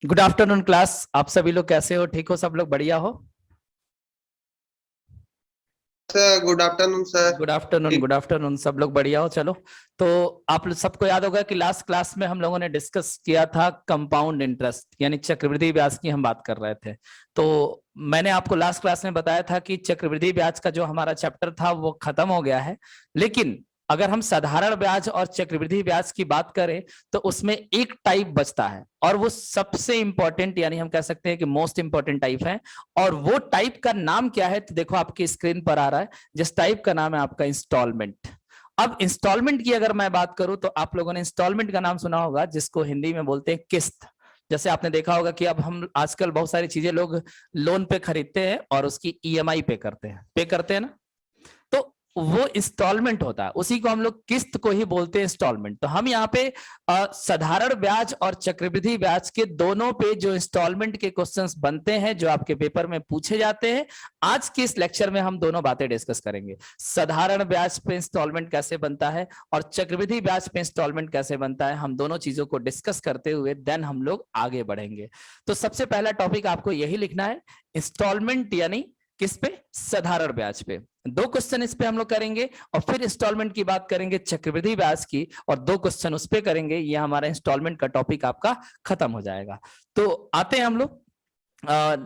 Good afternoon class. आप सभी लोग कैसे हो? ठीक हो? सब लोग बढ़िया हो? Sir good afternoon sir. Good afternoon, ठीक। Good afternoon. सब लोग बढ़िया हो? चलो, तो आप सबको याद होगा कि लास्ट क्लास में हम लोगों ने डिस्कस किया था कंपाउंड इंटरेस्ट, यानी चक्रवृद्धि ब्याज की हम बात कर रहे थे। तो मैंने आपको लास्ट क्लास में बताया था कि चक्रवृद्धि ब्याज का जो हमारा चैप्टर था वो खत्म हो गया है, लेकिन अगर हम साधारण ब्याज और चक्रवृद्धि ब्याज की बात करें तो उसमें एक टाइप बचता है, और वो सबसे इंपॉर्टेंट, यानी हम कह सकते हैं कि मोस्ट इंपॉर्टेंट टाइप है। और वो टाइप का नाम क्या है? तो देखो आपकी स्क्रीन पर आ रहा है। जिस टाइप का नाम है आपका इंस्टॉलमेंट। अब इंस्टॉलमेंट की अगर मैं बात करूं तो आप लोगों ने इंस्टॉलमेंट का नाम सुना होगा, जिसको हिंदी में बोलते हैं किस्त। जैसे आपने देखा होगा कि अब हम आजकल बहुत सारी चीजें लोग लोन पे खरीदते हैं और उसकी ईएमआई पे करते हैं ना। तो वो इंस्टॉलमेंट होता है, उसी को हम लोग किस्त को ही बोलते हैं इंस्टॉलमेंट। तो हम यहाँ पे साधारण ब्याज और चक्रवृद्धि ब्याज के दोनों पे जो इंस्टॉलमेंट के क्वेश्चंस बनते हैं, जो आपके पेपर में पूछे जाते हैं, आज के इस लेक्चर में हम दोनों बातें डिस्कस करेंगे। साधारण ब्याज पे इंस्टॉलमेंट कैसे बनता है और चक्रवृद्धि ब्याज पे इंस्टॉलमेंट कैसे बनता है, हम दोनों चीजों को डिस्कस करते हुए देन हम लोग आगे बढ़ेंगे। तो सबसे पहला टॉपिक आपको यही लिखना है, इंस्टॉलमेंट यानी किस पे? साधारण ब्याज पे। दो क्वेश्चन इस पे हम लोग करेंगे और फिर इंस्टॉलमेंट की बात करेंगे चक्रवृद्धि ब्याज की, और दो क्वेश्चन उस पे करेंगे। ये हमारा इंस्टॉलमेंट का टॉपिक आपका खत्म हो जाएगा। तो आते हैं हम लोग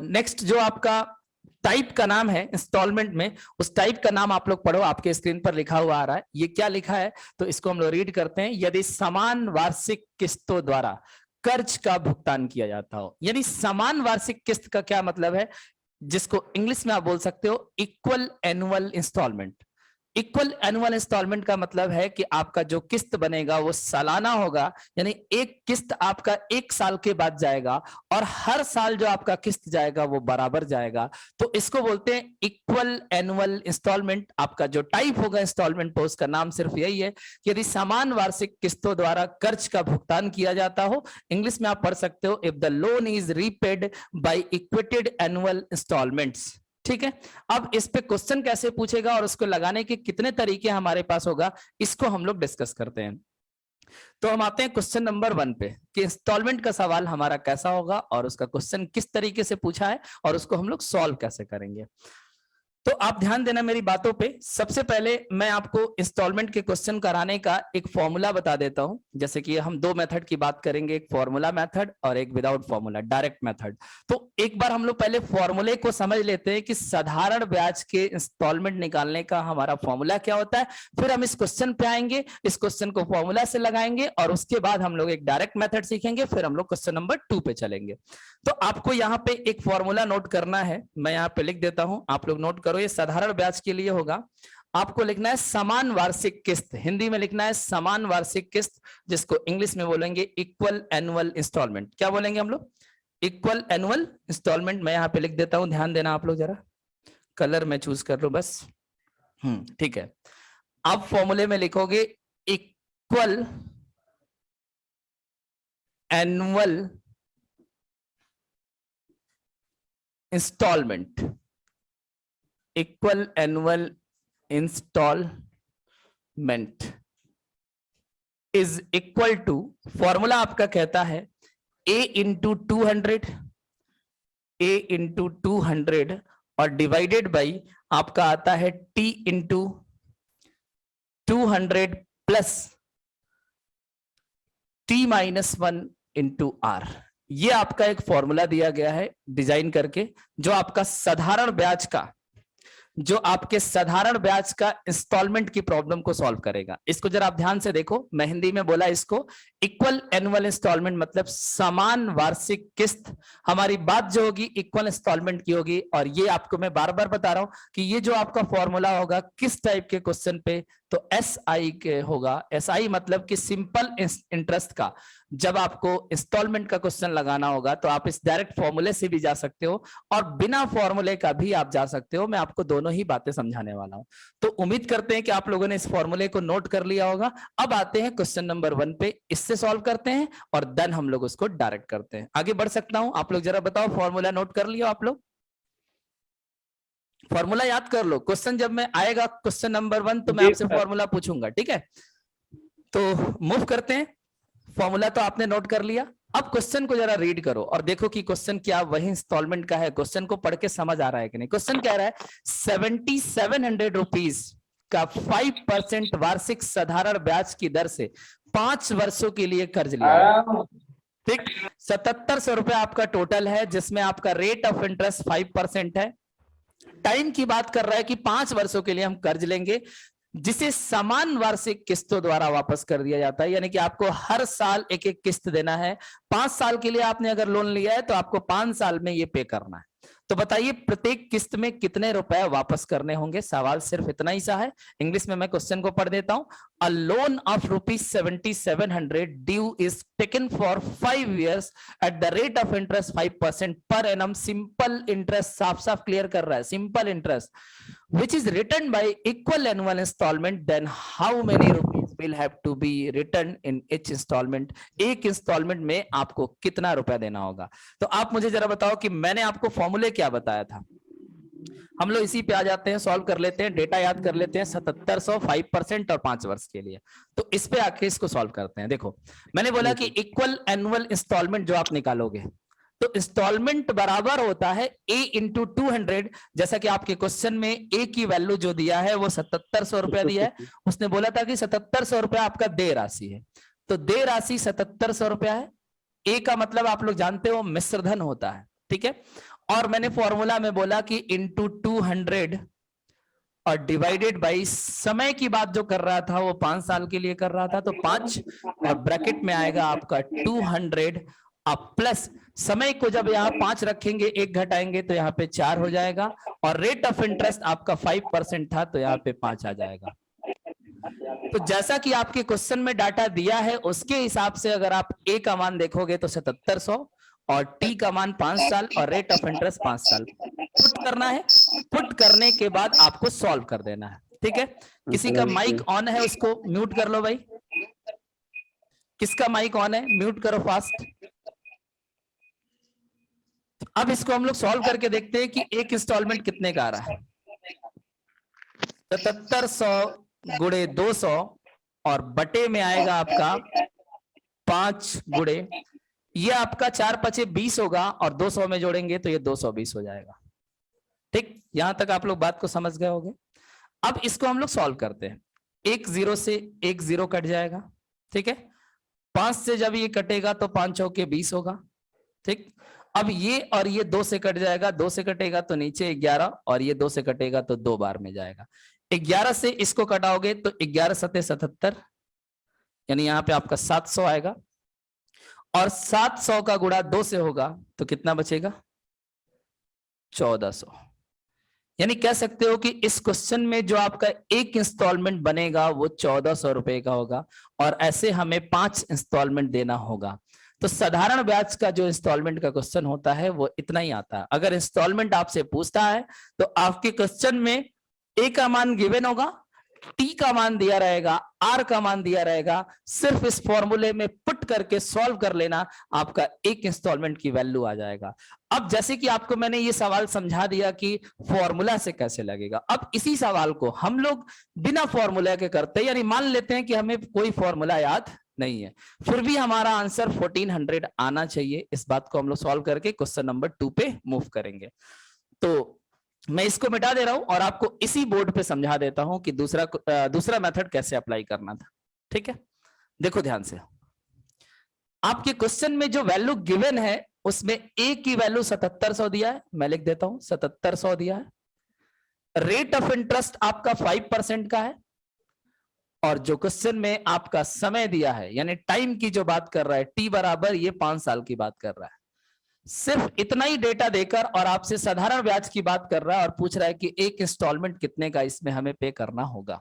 नेक्स्ट, जो आपका टाइप का नाम है इंस्टॉलमेंट में, उस टाइप का नाम आप लोग पढ़ो, आपके स्क्रीन पर लिखा हुआ आ रहा है। ये क्या लिखा है तो इसको हम लोग रीड करते हैं। यदि समान वार्षिक किस्तों द्वारा कर्ज का भुगतान किया जाता हो, यानी समान वार्षिक किस्त का क्या मतलब है, जिसको इंग्लिश में आप बोल सकते हो equal annual installment. Equal annual installment का मतलब है कि आपका जो किस्त बनेगा वो सालाना होगा, यानी एक किस्त आपका एक साल के बाद जाएगा और हर साल जो आपका किस्त जाएगा वो बराबर जाएगा। तो इसको बोलते हैं इक्वल एनुअल इंस्टॉलमेंट। आपका जो टाइप होगा इंस्टॉलमेंट पर, उसका नाम सिर्फ यही है कि यदि समान वार्षिक किस्तों द्वारा कर्ज का भुगतान किया जाता हो। इंग्लिश में आप पढ़ सकते हो, if the loan is repaid by equated annual installments. ठीक है। अब इस पे क्वेश्चन कैसे पूछेगा और उसको लगाने के कितने तरीके हमारे पास होगा, इसको हम लोग डिस्कस करते हैं। तो हम आते हैं क्वेश्चन नंबर 1 पे कि इंस्टॉलमेंट का सवाल हमारा कैसा होगा और उसका क्वेश्चन किस तरीके से पूछा है और उसको हम लोग सॉल्व कैसे करेंगे। तो आप ध्यान देना मेरी बातों पे। सबसे पहले मैं आपको इंस्टॉलमेंट के क्वेश्चन कराने का एक फॉर्मूला बता देता हूं। जैसे कि हम दो मेथड की बात करेंगे, एक फॉर्मूला मेथड और एक विदाउट फॉर्मूला डायरेक्ट मेथड। तो एक बार हम लोग पहले फॉर्मूले को समझ लेते हैं कि साधारण ब्याज के इंस्टॉलमेंट निकालने का हमारा फॉर्मूला क्या होता है। फिर हम इस क्वेश्चन पे आएंगे, इस क्वेश्चन को फॉर्मूला से लगाएंगे और उसके बाद हम लोग एक डायरेक्ट मेथड सीखेंगे। फिर हम लोग क्वेश्चन नंबर 2 पे चलेंगे। तो आपको यहाँ पे एक फॉर्मूला नोट करना है, मैं यहाँ पे लिख देता हूं, आप लोग नोट करो। ये साधारण ब्याज के लिए होगा। आपको लिखना है समान वार्षिक किस्त, हिंदी में लिखना है समान वार्षिक किस्त, जिसको इंग्लिश में बोलेंगे इक्वल एनुअल इंस्टॉलमेंट। क्या बोलेंगे हम लोग? Equal annual installment. मैं यहाँ पे लिख देता हूं, ध्यान देना आप लोग जरा, कलर मैं चूज कर लूं बस। ठीक है। आप फॉर्मूले में लिखोगे equal annual installment, equal annual installment is equal to, formula आपका कहता है ए इंटू 200, ए इंटू 200 और डिवाइडेड बाई आपका आता है T into 200 plus T minus 1 into R. ये आपका एक फॉर्मूला दिया गया है डिजाइन करके, जो आपका साधारण ब्याज का, जो आपके साधारण ब्याज का इंस्टॉलमेंट की प्रॉब्लम को सॉल्व करेगा। इसको जरा आप ध्यान से देखो, मैं हिंदी में बोला इसको इक्वल एनुअल इंस्टॉलमेंट, मतलब समान वार्षिक किस्त। हमारी बात जो होगी इक्वल इंस्टॉलमेंट की होगी। और ये आपको मैं बार बार बता रहा हूं कि ये जो आपका फॉर्मूला होगा किस टाइप के क्वेश्चन पे, तो एस आई के होगा। एस आई मतलब कि सिंपल इंटरेस्ट का। जब आपको इंस्टॉलमेंट का क्वेश्चन लगाना होगा तो आप इस डायरेक्ट फॉर्मूले से भी जा सकते हो और बिना फॉर्मूले का भी आप जा सकते हो। मैं आपको दोनों ही बातें समझाने वाला हूं। तो उम्मीद करते हैं कि आप लोगों ने इस फॉर्मूले को नोट कर लिया होगा। अब आते हैं क्वेश्चन नंबर 1 पे, इससे सॉल्व करते हैं और देन हम लोग उसको डायरेक्ट करते हैं। आगे बढ़ सकता हूं? आप लोग जरा बताओ, फॉर्मूला नोट कर लिया आप लोग? फॉर्मूला याद कर लो, क्वेश्चन जब मैं आएगा क्वेश्चन नंबर 1 तो मैं जी आपसे सर। फॉर्मूला पूछूंगा। ठीक है, तो मूव करते हैं। फॉर्मूला तो आपने नोट कर लिया। अब क्वेश्चन को जरा रीड करो और देखो कि क्वेश्चन क्या वही इंस्टॉलमेंट का है, क्वेश्चन को पढ़ के समझ आ रहा है कि नहीं। क्वेश्चन कह रहा है 7700 रुपीज का 5% वार्षिक साधारण ब्याज की दर से 5 वर्षों के लिए कर्ज लिया है। ठीक, 7700 रुपए आपका टोटल है, जिसमें आपका रेट ऑफ इंटरेस्ट 5% है। टाइम की बात कर रहा है कि 5 वर्षों के लिए हम कर्ज लेंगे, जिसे समान वार्षिक किस्तों द्वारा वापस कर दिया जाता है। यानी कि आपको हर साल एक एक किस्त देना है। 5 साल के लिए आपने अगर लोन लिया है तो आपको 5 साल में ये पे करना है। तो बताइए प्रत्येक किस्त में कितने रुपए वापस करने होंगे। सवाल सिर्फ इतना ही सा है। इंग्लिश में मैं क्वेश्चन को पढ़ देता हूं। A loan of ₹7700 due is taken for 5 years at the rate of interest 5% per annum. Simple interest, साफ साफ क्लियर कर रहा है, simple interest which is written by equal annual installment, then how many rupees will have to be written in each installment। एक instalment में आपको कितना रुपया देना होगा। तो आप मुझे जरा बताओ कि मैंने आपको फॉर्मूले क्या बताया था। हम लोग इसी पे आ जाते हैं, सॉल्व कर लेते हैं, डेटा याद कर लेते हैं। 7700 5% और 5 वर्ष के लिए, तो इस पे आके इसको सॉल्व करते हैं। देखो मैंने बोला कि इक्वल एनुअल इंस्टॉलमेंट जो आप निकालोगे तो इंस्टॉलमेंट बराबर होता है a इंटू 200। जैसा कि आपके क्वेश्चन में a की वैल्यू जो दिया है वो 7700 रुपया दिया है। उसने बोला था कि 7700 रुपया आपका देय राशि है, तो देय राशि 7700 रुपया है। a का मतलब आप लोग जानते हो मिश्रधन होता है, ठीक है। और मैंने फॉर्मूला में बोला कि इंटू 200 और डिवाइडेड बाई समय की बात जो कर रहा था वो 5 साल के लिए कर रहा था, तो 5 और ब्रैकेट में आएगा आपका 200 अब प्लस समय को जब यहाँ 5 रखेंगे 1 घटाएंगे तो यहाँ पे 4 हो जाएगा, और रेट ऑफ इंटरेस्ट आपका 5% था तो यहाँ पे 5 आ जाएगा। तो जैसा कि आपके क्वेश्चन में डाटा दिया है उसके हिसाब से अगर आप ए का मान देखोगे तो 7700 और टी का मान 5 साल और रेट ऑफ इंटरेस्ट 5 साल पुट करना है। पुट करने के बाद आपको सॉल्व कर देना है, ठीक है। किसी का माइक ऑन है उसको म्यूट कर लो भाई। किसका माइक ऑन है म्यूट करो फास्ट। अब इसको हम लोग सॉल्व करके देखते हैं कि एक इंस्टॉलमेंट कितने का आ रहा है। 7700 गुणे 200 और बटे में आएगा आपका 5 गुणे, ये आपका 4 पचे 20 होगा और 200 में जोड़ेंगे तो ये 220 हो जाएगा। ठीक, यहां तक आप लोग बात को समझ गए होंगे। अब इसको हम लोग सॉल्व करते हैं। 1 0 से 1 0 कट जाएगा, ठीक है। 5 से जब ये कटेगा तो 5 चौके 20 होगा, ठीक। अब ये और ये 2 से कट जाएगा, 2 से कटेगा तो नीचे 11 और ये 2 से कटेगा तो 2 बार में जाएगा। 11 से इसको कटाओगे तो 11 सते 77, यानी यहाँ पे आपका 700 आएगा, और 700 का गुणा 2 से होगा तो कितना बचेगा 1400। यानी कह सकते हो कि इस क्वेश्चन में जो आपका एक इंस्टॉलमेंट बनेगा वो 1400 रुपए का होगा, और ऐसे हमें 5 इंस्टॉलमेंट देना होगा। तो साधारण ब्याज का जो इंस्टॉलमेंट का क्वेश्चन होता है वो इतना ही आता है। अगर इंस्टॉलमेंट आपसे पूछता है तो आपके क्वेश्चन में ए का मान गिवन होगा, टी का मान दिया रहेगा, आर का मान दिया रहेगा। सिर्फ इस फॉर्मूले में पुट करके सॉल्व कर लेना, आपका एक इंस्टॉलमेंट की वैल्यू आ जाएगा। अब जैसे कि आपको मैंने ये सवाल समझा दिया कि फॉर्मूला से कैसे लगेगा, अब इसी सवाल को हम लोग बिना फॉर्मूला के करते हैं। यानी मान लेते हैं कि हमें कोई फॉर्मूला याद नहीं है, फिर भी हमारा आंसर 1400 आना चाहिए। इस बात को हम लोग सॉल्व करके क्वेश्चन नंबर 2 पे मूव करेंगे। तो मैं इसको मिटा दे रहा हूं और आपको इसी बोर्ड पे समझा देता हूं कि दूसरा मेथड कैसे अप्लाई करना था, ठीक है। देखो ध्यान से, आपके क्वेश्चन में जो वैल्यू गिवन है उसमें ए की वैल्यू 7700 दिया है, मैं लिख देता हूं 7700 दिया है। रेट ऑफ इंटरेस्ट आपका 5% का है, और जो क्वेश्चन में आपका समय दिया है यानी टाइम की जो बात कर रहा है, टी बराबर ये 5 साल की बात कर रहा है। सिर्फ इतना ही डेटा देकर और आपसे साधारण ब्याज की बात कर रहा है और पूछ रहा है कि एक इंस्टॉलमेंट कितने का इसमें हमें पे करना होगा।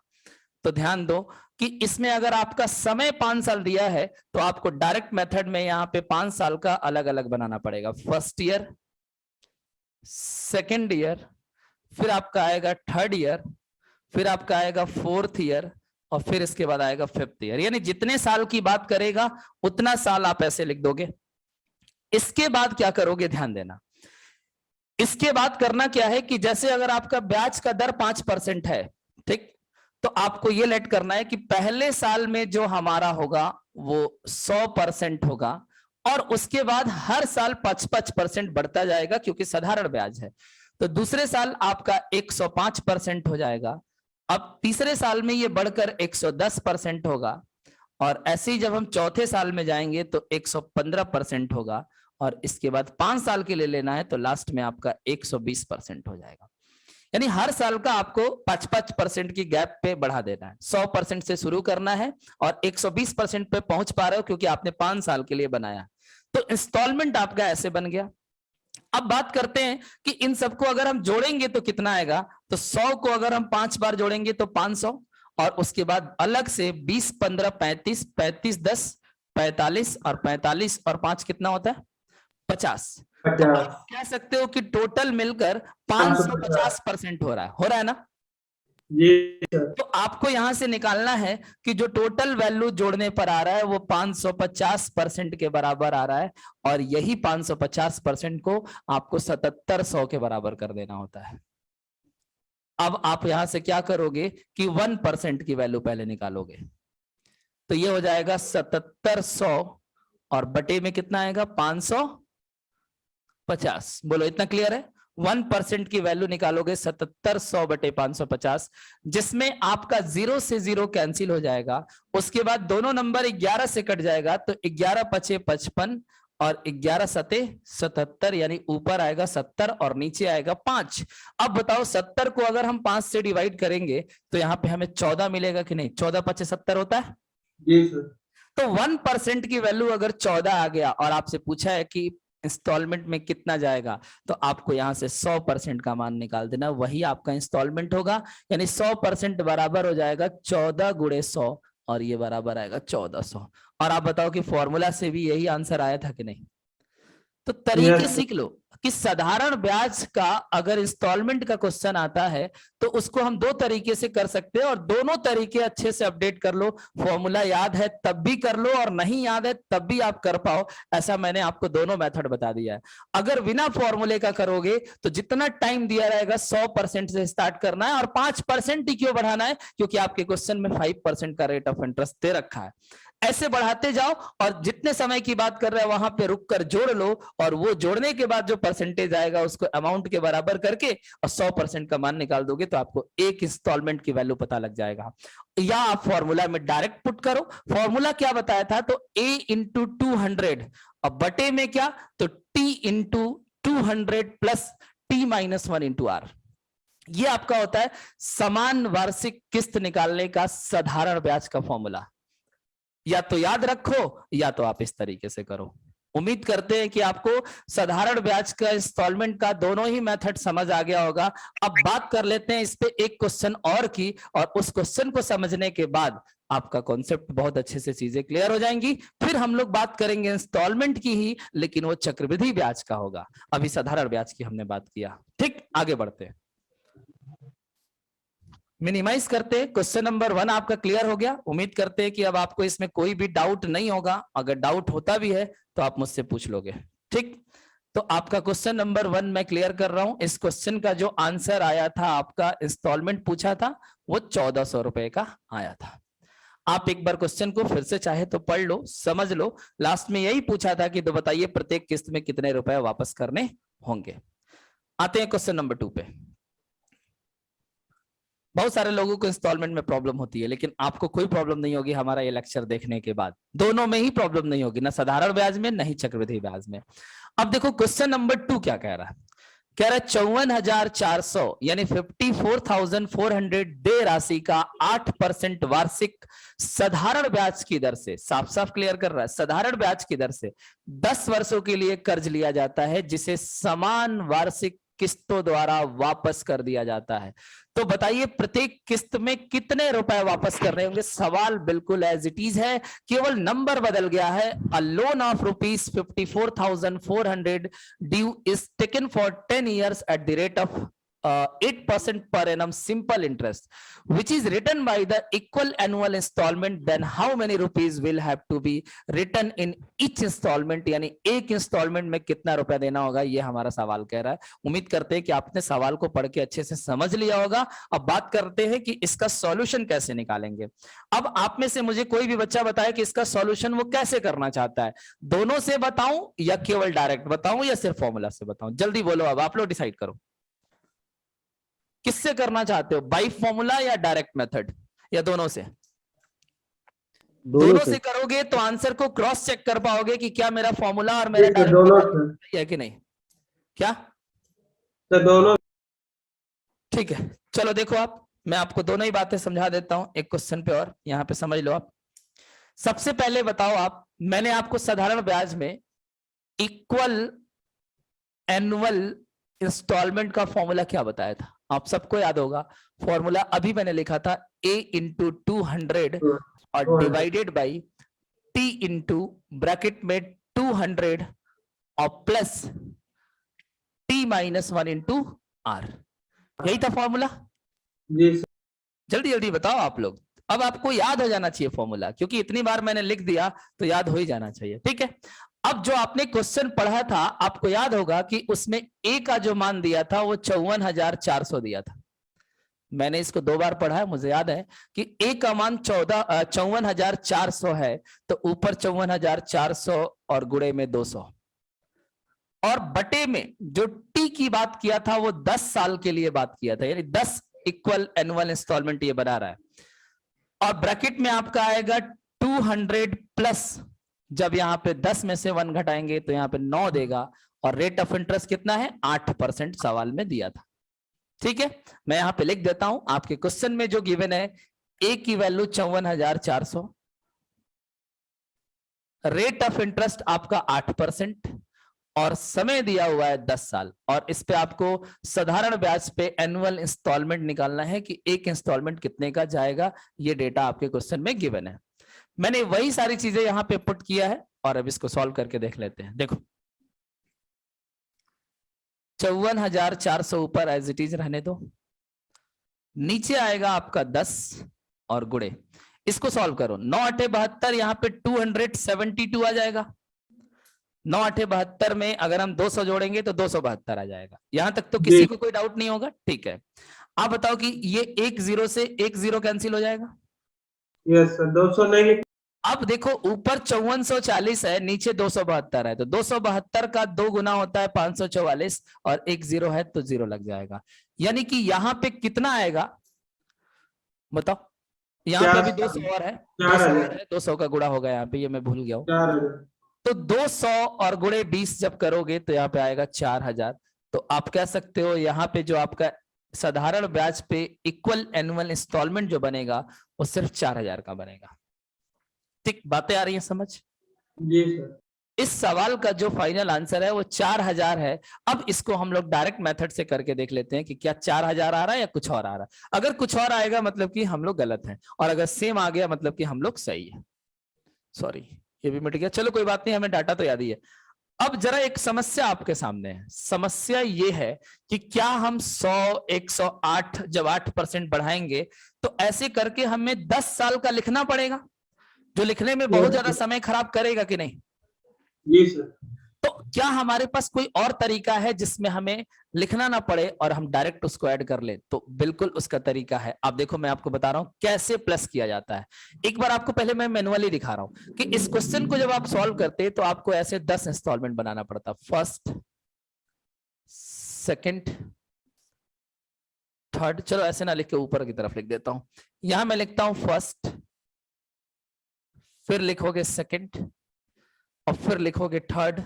तो ध्यान दो कि इसमें अगर आपका समय 5 साल दिया है तो आपको डायरेक्ट मेथड में यहां पे 5 साल का अलग अलग बनाना पड़ेगा। फर्स्ट ईयर, सेकेंड ईयर, फिर आपका आएगा थर्ड ईयर, फिर आपका आएगा फोर्थ ईयर, और फिर इसके बाद आएगा फिफ्थ ईयर। यानी जितने साल की बात करेगा उतना साल आप ऐसे लिख दोगे। इसके बाद क्या करोगे, ध्यान देना। इसके बाद करना क्या है कि जैसे अगर आपका ब्याज का दर 5% है, ठीक, तो आपको यह लेट करना है कि पहले साल में जो हमारा होगा वो 100% होगा, और उसके बाद हर साल 5-5% बढ़ता जाएगा क्योंकि साधारण ब्याज है। तो दूसरे साल आपका 105% हो जाएगा। अब तीसरे साल में ये बढ़कर 110% होगा, और ऐसे ही जब हम चौथे साल में जाएंगे तो 115% होगा, और इसके बाद 5 साल के लिए लेना है तो लास्ट में आपका 120% हो जाएगा। यानी हर साल का आपको 5-5% की गैप पे बढ़ा देना है। 100% से शुरू करना है और 120% पे पहुंच पा रहे हो क्योंकि आपने 5 साल के लिए बनाया। तो इंस्टॉलमेंट आपका ऐसे बन गया। अब बात करते हैं कि इन सबको अगर हम जोड़ेंगे तो कितना आएगा। तो 100 को अगर हम 5 बार जोड़ेंगे तो 500, और उसके बाद अलग से 20, 15, 35, 35, 10, 45, और 45 और 5 कितना होता है? 50। तो आप कह सकते हो कि टोटल मिलकर 550% हो रहा है ना? जी सर। तो आपको यहां से निकालना है कि जो टोटल वैल्यू जोड़ने पर आ रहा है वो 550% के बराबर आ रहा है, और यही 550% को आपको 7700 के बराबर कर देना होता है। अब आप यहां से क्या करोगे कि 1% की वैल्यू पहले निकालोगे, तो ये हो जाएगा 7700, और बटे में कितना आएगा? 550। बोलो, इतना क्लियर है? 1% की वैल्यू निकालोगे 7700 बटे 550, जिसमें आपका 0 से 0 कैंसिल हो जाएगा। उसके बाद दोनों नंबर 11 से कट जाएगा, तो 11 पचे 55 और 11 सते 77, यानी ऊपर आएगा 70 और नीचे आएगा 5। अब बताओ 70 को अगर हम 5 से डिवाइड करेंगे तो यहाँ पे हमें 14 मिलेगा कि नहीं? 14 पचे 70 होता है। जी सर। तो 1% की वैल्यू अगर 14 आ गया और आपसे पूछा है कि इंस्टॉलमेंट में कितना जाएगा, तो आपको यहां से 100% का मान निकाल देना, वही आपका इंस्टॉलमेंट होगा। यानी 100% बराबर हो जाएगा 14 गुणे 100, और ये बराबर आएगा 1400। और आप बताओ कि फॉर्मूला से भी यही आंसर आया था कि नहीं? तो तरीके सीख लो कि साधारण ब्याज का अगर इंस्टॉलमेंट का क्वेश्चन आता है तो उसको हम 2 तरीके से कर सकते हैं, और दोनों तरीके अच्छे से अपडेट कर लो। फॉर्मूला याद है तब भी कर लो, और नहीं याद है तब भी आप कर पाओ। ऐसा मैंने आपको दोनों मेथड बता दिया है। अगर बिना फॉर्मूले का करोगे तो जितना टाइम दिया रहेगा 100% से स्टार्ट करना है, और 5% ही क्यों बढ़ाना है? क्योंकि आपके क्वेश्चन में 5% का रेट ऑफ इंटरेस्ट दे रखा है। ऐसे बढ़ाते जाओ, और जितने समय की बात कर रहे हैं वहां पे रुक कर जोड़ लो, और वो जोड़ने के बाद जो परसेंटेज आएगा उसको अमाउंट के बराबर करके और 100% का मान निकाल दोगे तो आपको एक इंस्टॉलमेंट की वैल्यू पता लग जाएगा। या आप फॉर्मूला में डायरेक्ट पुट करो। फॉर्मूला क्या बताया था? तो a इंटू 200, अब बटे में क्या? तो t into 200 plus t minus 1 into R. ये आपका होता है समान वार्षिक किस्त निकालने का साधारण ब्याज का फॉर्मूला। या तो याद रखो या तो आप इस तरीके से करो। उम्मीद करते हैं कि आपको साधारण ब्याज का इंस्टॉलमेंट का दोनों ही मेथड समझ आ गया होगा। अब बात कर लेते हैं इस पे एक क्वेश्चन और की, और उस क्वेश्चन को समझने के बाद आपका कॉन्सेप्ट बहुत अच्छे से चीजें क्लियर हो जाएंगी। फिर हम लोग बात करेंगे इंस्टॉलमेंट की ही, लेकिन वो चक्रवृद्धि ब्याज का होगा। अभी साधारण ब्याज की हमने बात किया। ठीक, आगे बढ़ते हैं। मिनिमाइज करते हैं। क्वेश्चन नंबर 1 आपका क्लियर हो गया। उम्मीद करते हैं कि अब आपको इसमें कोई भी डाउट नहीं होगा। अगर डाउट होता भी है तो आप मुझसे पूछ लोगे। ठीक, तो आपका क्वेश्चन नंबर 1 मैं क्लियर कर रहा हूं। इस क्वेश्चन का जो आंसर आया था, आपका इंस्टॉलमेंट पूछा था, वो 1400 रुपए का आया था। आप एक बार क्वेश्चन को फिर से चाहे तो पढ़ लो, समझ लो। लास्ट में यही पूछा था कि तो बताइए प्रत्येक किस्त में कितने रुपए वापस करने होंगे। आते हैं क्वेश्चन नंबर 2 पे। बहुत सारे लोगों को इंस्टॉलमेंट में प्रॉब्लम होती है, लेकिन आपको कोई प्रॉब्लम नहीं होगी हमारा ये लेक्चर देखने के बाद। दोनों में ही प्रॉब्लम नहीं होगी, ना साधारण ब्याज में ना ही चक्रवृद्धि ब्याज में। अब देखो क्वेश्चन नंबर 2 क्या कह रहा है। कह रहा है 54,400 यानी 54,400 दे राशि का 8% वार्षिक साधारण ब्याज की दर से, साफ साफ क्लियर कर रहा है, साधारण ब्याज की दर से 10 वर्षों के लिए कर्ज लिया जाता है, जिसे समान वार्षिक किस्तों द्वारा वापस कर दिया जाता है। तो बताइए प्रत्येक किस्त में कितने रुपए वापस कर रहे होंगे? सवाल बिल्कुल एज इट इज है, केवल नंबर बदल गया है। A loan of ₹54,400 due is taken for 10 years at the rate of 8% per annum simple interest, which is written by the equal annual installment, then how many rupees will have to be written in each installment? यानी एक instalment में कितना रुपया देना होगा, ये हमारा सवाल कह रहा है। उम्मीद करते हैं कि आपने सवाल को पढ़ के अच्छे से समझ लिया होगा। अब बात करते हैं कि इसका सॉल्यूशन कैसे निकालेंगे। अब आप में से मुझे कोई भी बच्चा बताए कि इसका सॉल्यूशन वो कैसे करना चाहता है, दोनों से बताऊं या केवल डायरेक्ट बताऊं या सिर्फ फॉर्मूला से बताऊं? जल्दी बोलो, अब आप लोग डिसाइड करो किससे करना चाहते हो, बाई फॉर्मूला या डायरेक्ट मेथड, या दोनों से? दोनों से करोगे तो आंसर को क्रॉस चेक कर पाओगे कि क्या मेरा फॉर्मूला और मेरा डायरेक्ट दोनों सही है कि नहीं। क्या सर? दोनों। ठीक है, चलो देखो आप, मैं आपको दोनों ही बातें समझा देता हूं एक क्वेश्चन पे, और यहां पे समझ लो आप। सबसे पहले बताओ आप, मैंने आपको साधारण ब्याज में इक्वल एनुअल इंस्टॉलमेंट का फॉर्मूला क्या बताया था, आप सबको याद होगा। फॉर्मूला अभी मैंने लिखा था a इंटू 200 और divided by t into bracket में 200 और plus t minus 1 into r, यही था फॉर्मूला। जी सर। जल्दी जल्दी बताओ आप लोग, अब आपको याद हो जाना चाहिए फॉर्मूला, क्योंकि इतनी बार मैंने लिख दिया तो याद हो ही जाना चाहिए। ठीक है, अब जो आपने क्वेश्चन पढ़ा था आपको याद होगा कि उसमें a का जो मान दिया था वो 54,400 दिया था। मैंने इसको 2 बार पढ़ा है, मुझे याद है कि a का मान 54,400 है, तो ऊपर 54,400 और गुणे में 200, और बटे में जो t की बात किया था वो 10 साल के लिए बात किया था, यानी 10 इक्वल एनुअल इंस्टॉलमेंट ये बना रहा है। और ब्रैकेट में आपका आएगा 200 प्लस, जब यहां पे 10 में से 1 घटाएंगे तो यहां पे 9 देगा, और रेट ऑफ इंटरेस्ट कितना है, 8% सवाल में दिया था। ठीक है, मैं यहां पे लिख देता हूं, आपके क्वेश्चन में जो गिवन है a की वैल्यू 54,400, रेट ऑफ इंटरेस्ट आपका 8%, और समय दिया हुआ है 10 साल, और इस पे आपको साधारण ब्याज पे एनुअल इंस्टॉलमेंट निकालना है कि एक इंस्टॉलमेंट कितने का जाएगा। ये डेटा आपके क्वेश्चन में गिवन है, मैंने वही सारी चीजें यहां पे पुट किया है, और अब इसको सॉल्व करके देख लेते हैं। देखो 54,400 ऊपर एज इट इज रहने दो, नीचे आएगा आपका 10 और गुणे, इसको सॉल्व करो, 9 8 72, यहां पे 272 आ जाएगा। 9 8 72 में अगर हम 200 जोड़ेंगे तो 272 आ जाएगा। यहां तक तो किसी को कोई डाउट नहीं होगा? ठीक है, आप बताओ कि ये 1 0 से 1 0 कैंसिल हो जाएगा? Yes sir. 200 नहीं। अब देखो ऊपर 5440 है, नीचे 272 है, तो 272 का 2 गुना होता है 544, और 1 0 है तो 0 लग जाएगा। यानी कि यहाँ पे कितना आएगा बताओ? यहाँ पे भी 200 और है, 200 और है, 200 का गुणा होगा यहाँ पे, ये मैं भूल गया हूँ। 4,000। तो 200 और गुणे 20 जब करोगे तो यहाँ पे आएगा 4,000। तो आप कह सकते हो यहाँ पे जो आपका साधारण ब्याज पे इक्वल एनुअल इंस्टॉलमेंट जो बनेगा वो सिर्फ 4,000 का बनेगा। ठीक, बातें आ रही हैं समझ? जी सर। इस सवाल का जो फाइनल आंसर है वो 4,000 है। अब इसको हम लोग डायरेक्ट मेथड से करके देख लेते हैं कि क्या 4,000 आ रहा है या कुछ और आ रहा है। अगर कुछ और आएगा मतलब कि हम लोग गलत हैं, और अगर सेम आ गया मतलब कि हम लोग सही है। सॉरी, ये भी मिट गया, चलो कोई बात नहीं, हमें डाटा तो याद ही है। अब जरा एक समस्या आपके सामने है। समस्या ये है कि क्या हम 100 108 जब 8% बढ़ाएंगे तो ऐसे करके हमें 10 साल का लिखना पड़ेगा, जो लिखने में बहुत ज्यादा समय खराब करेगा कि नहीं? जी सर। तो क्या हमारे पास कोई और तरीका है जिसमें हमें लिखना ना पड़े और हम डायरेक्ट उसको ऐड कर ले? तो बिल्कुल उसका तरीका है। आप देखो, मैं आपको बता रहा हूं कैसे प्लस किया जाता है। एक बार आपको पहले मैं मैनुअली दिखा रहा हूं कि इस क्वेश्चन को जब आप सॉल्व करते तो आपको ऐसे 10 इंस्टॉलमेंट बनाना पड़ता, फर्स्ट सेकंड थर्ड। चलो ऐसे ना लिख के ऊपर की तरफ लिख देता हूं, यहां मैं लिखता हूं फर्स्ट, फिर लिखोगे सेकंड, और फिर लिखोगे थर्ड,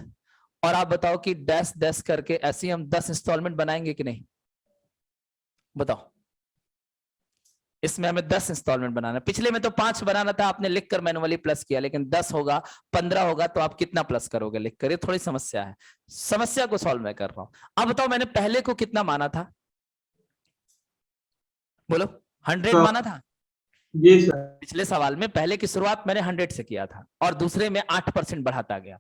और आप बताओ कि डैश डैश करके ऐसे हम 10 इंस्टॉलमेंट बनाएंगे कि नहीं? बताओ, इसमें हमें 10 इंस्टॉलमेंट बनाना है। पिछले में तो 5 बनाना था, आपने लिखकर मैनुअली प्लस किया, लेकिन 10 होगा 15 होगा तो आप कितना प्लस करोगे लिखकर? ये थोड़ी समस्या है, समस्या को सॉल्व मैं कर रहा हूं। अब बताओ, मैंने पहले को कितना माना था? बोलो, 100 माना था। जी सर। पिछले सवाल में पहले की शुरुआत मैंने 100 से किया था, और दूसरे में 8% बढ़ाता गया।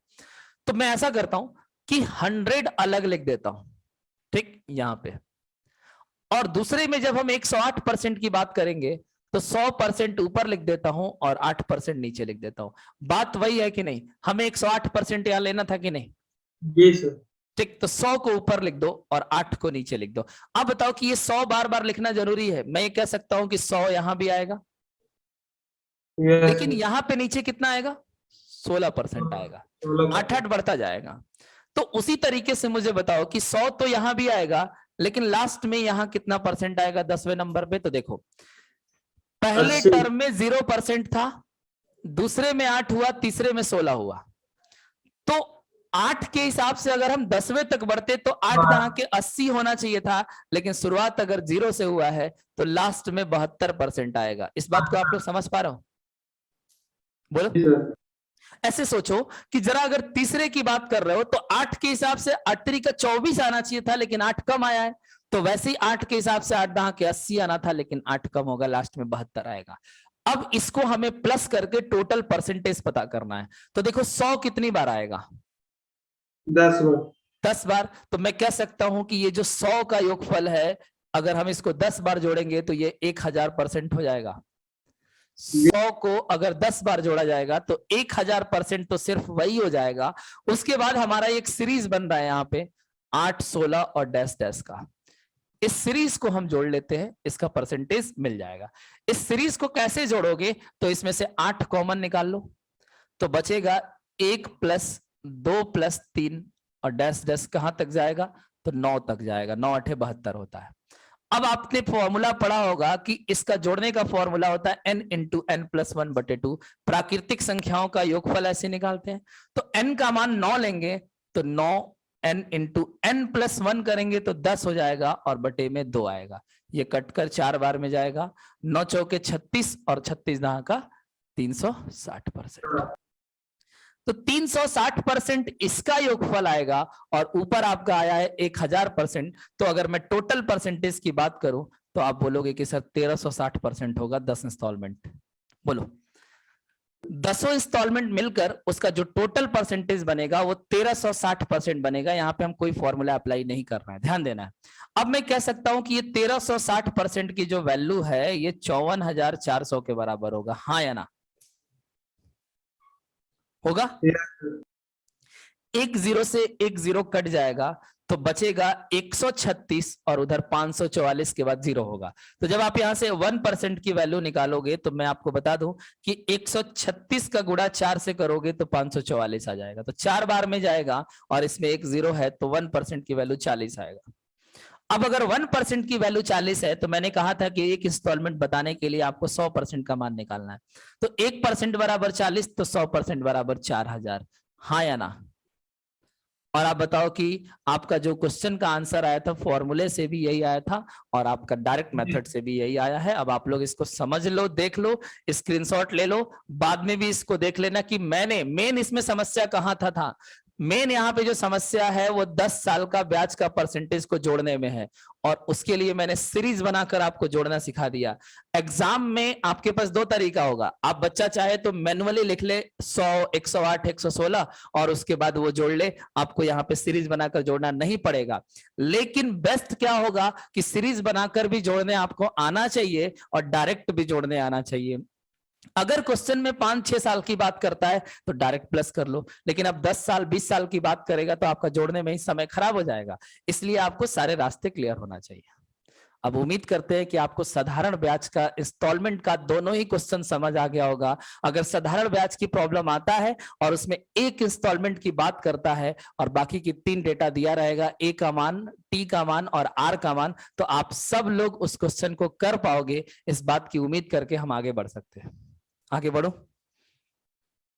तो मैं ऐसा करता हूं कि 100 अलग लिख देता हूं, ठीक, यहां पे, और दूसरे में जब हम 108% की बात करेंगे तो 100% ऊपर लिख देता हूं और 8% नीचे लिख देता हूं। बात वही है कि नहीं? हमें 108% यहां लेना था कि नहीं? जी सर। ठीक, तो 100 को ऊपर लिख दो और 8 को नीचे लिख दो। अब बताओ कि ये 100 बार बार लिखना जरूरी है? मैं ये कह सकता हूं कि 100 यहां भी आएगा, यस लेकिन यहां पे नीचे कितना आएगा? 16% आएगा, 8 बढ़ता जाएगा। तो उसी तरीके से मुझे बताओ कि 100 तो यहां भी आएगा, लेकिन लास्ट में यहां कितना परसेंट आएगा 10वें नंबर पे? तो देखो, पहले 80। टर्म में 0% था, दूसरे में 8 हुआ, तीसरे में 16 हुआ। तो 8 के हिसाब से अगर हम 10वें तक बढ़ते तो 8 दहा के 80 होना चाहिए था, लेकिन शुरुआत अगर 0 से हुआ है तो लास्ट में 72% आएगा। इस बात को आप लोग समझ पा रहे हो? बोलो। जी सर। ऐसे सोचो कि जरा अगर तीसरे की बात कर रहे हो तो 8 के हिसाब से 8 3 का 24 आना चाहिए था, लेकिन 8 कम आया है। तो वैसे ही 8 के हिसाब से 8 दहा के 80 आना था, लेकिन 8 कम होगा, लास्ट में 72 आएगा। अब इसको हमें प्लस करके टोटल परसेंटेज पता करना है। तो देखो 100 कितनी बार आएगा? 10 बार। 10 बार। तो मैं कह सकता हूं कि ये जो 100 का योगफल है, अगर हम इसको 10 बार जोड़ेंगे तो ये 1000% हो जाएगा। 100 को अगर 10 बार जोड़ा जाएगा तो 1000% तो सिर्फ वही हो जाएगा। उसके बाद हमारा एक सीरीज बन रहा है यहाँ पे 8, 16 और डैश डैश का। इस सीरीज को हम जोड़ लेते हैं, इसका परसेंटेज मिल जाएगा। इस सीरीज को कैसे जोड़ोगे? तो इसमें से 8 कॉमन निकाल लो, तो बचेगा 1 + 2 + 3 और डैश डैश कहां तक जाएगा? तो 9 तक जाएगा। 9 8 72 होता है। अब आपने फॉर्मूला पढ़ा होगा कि इसका जोड़ने का फॉर्मूला होता है n × n+1/2। प्राकृतिक संख्याओं का योगफल ऐसे निकालते हैं। तो n का मान 9 लेंगे तो 9 n × n+1 करेंगे तो 10 हो जाएगा और बटे में 2 आएगा। ये कटकर 4 बार में जाएगा। 9 चौके 36 और 36 दहा का 360%। तो 360% इसका योगफल आएगा और ऊपर आपका आया है 1000%। तो अगर मैं टोटल परसेंटेज की बात करूं तो आप बोलोगे कि सर 1360% होगा 10 इंस्टॉलमेंट। बोलो, 10 इंस्टॉलमेंट मिलकर उसका जो टोटल परसेंटेज बनेगा वो 1360% बनेगा। यहां पे हम कोई फॉर्मूला अप्लाई नहीं कर रहे हैं, ध्यान देना है। अब मैं कह सकता हूं कि ये 1360% की जो वैल्यू है ये 54,400 के बराबर होगा, हाँ या ना? होगा? एक 0 से एक 0 कट जाएगा तो बचेगा 136 और उधर 544 के बाद 0 होगा। तो जब आप यहां से 1% की वैल्यू निकालोगे तो मैं आपको बता दूं कि 136 का गुणा 4 से करोगे तो 544 आ जाएगा। तो 4 बार में जाएगा और इसमें एक 0 है तो 1% की वैल्यू 40 आएगा। अब अगर 1% की वैल्यू 40 है तो मैंने कहा था कि एक इंस्टॉलमेंट बताने के लिए आपको 100% का मान निकालना है। तो 1% बराबर 40 तो 100% बराबर 4000, हाँ या ना? और आप बताओ कि आपका जो क्वेश्चन का आंसर आया था फॉर्मूले से भी यही आया था और आपका डायरेक्ट मेथड से भी यही आया है। अब आप लोग इसको समझ लो, देख लो, स्क्रीनशॉट ले लो, बाद में भी इसको देख लेना कि मैंने मेन इसमें समस्या कहां था। मेन यहाँ पे जो समस्या है वो 10 साल का ब्याज का परसेंटेज को जोड़ने में है और उसके लिए मैंने सीरीज बनाकर आपको जोड़ना सिखा दिया। एग्जाम में आपके पास 2 तरीका होगा, आप बच्चा चाहे तो मैनुअली लिख ले 100, 108, 116 और उसके बाद वो जोड़ ले, आपको यहाँ पे सीरीज बनाकर जोड़ना नहीं पड़ेगा। लेकिन बेस्ट क्या होगा कि सीरीज बनाकर भी जोड़ने आपको आना चाहिए और डायरेक्ट भी जोड़ने आना चाहिए। अगर क्वेश्चन में 5-6 साल की बात करता है तो डायरेक्ट प्लस कर लो, लेकिन अब 10 साल 20 साल की बात करेगा तो आपका जोड़ने में ही समय खराब हो जाएगा। इसलिए आपको सारे रास्ते क्लियर होना चाहिए। अब उम्मीद करते हैं कि आपको साधारण ब्याज का, इंस्टॉलमेंट का दोनों ही क्वेश्चन समझ आ गया होगा। अगर साधारण ब्याज की प्रॉब्लम आता है और उसमें एक इंस्टॉलमेंट की बात करता है और बाकी की 3 डेटा दिया रहेगा, ए का मान, टी का मान और आर का मान, तो आप सब लोग उस क्वेश्चन को कर पाओगे। इस बात की उम्मीद करके हम आगे बढ़ सकते हैं। आगे बढ़ो,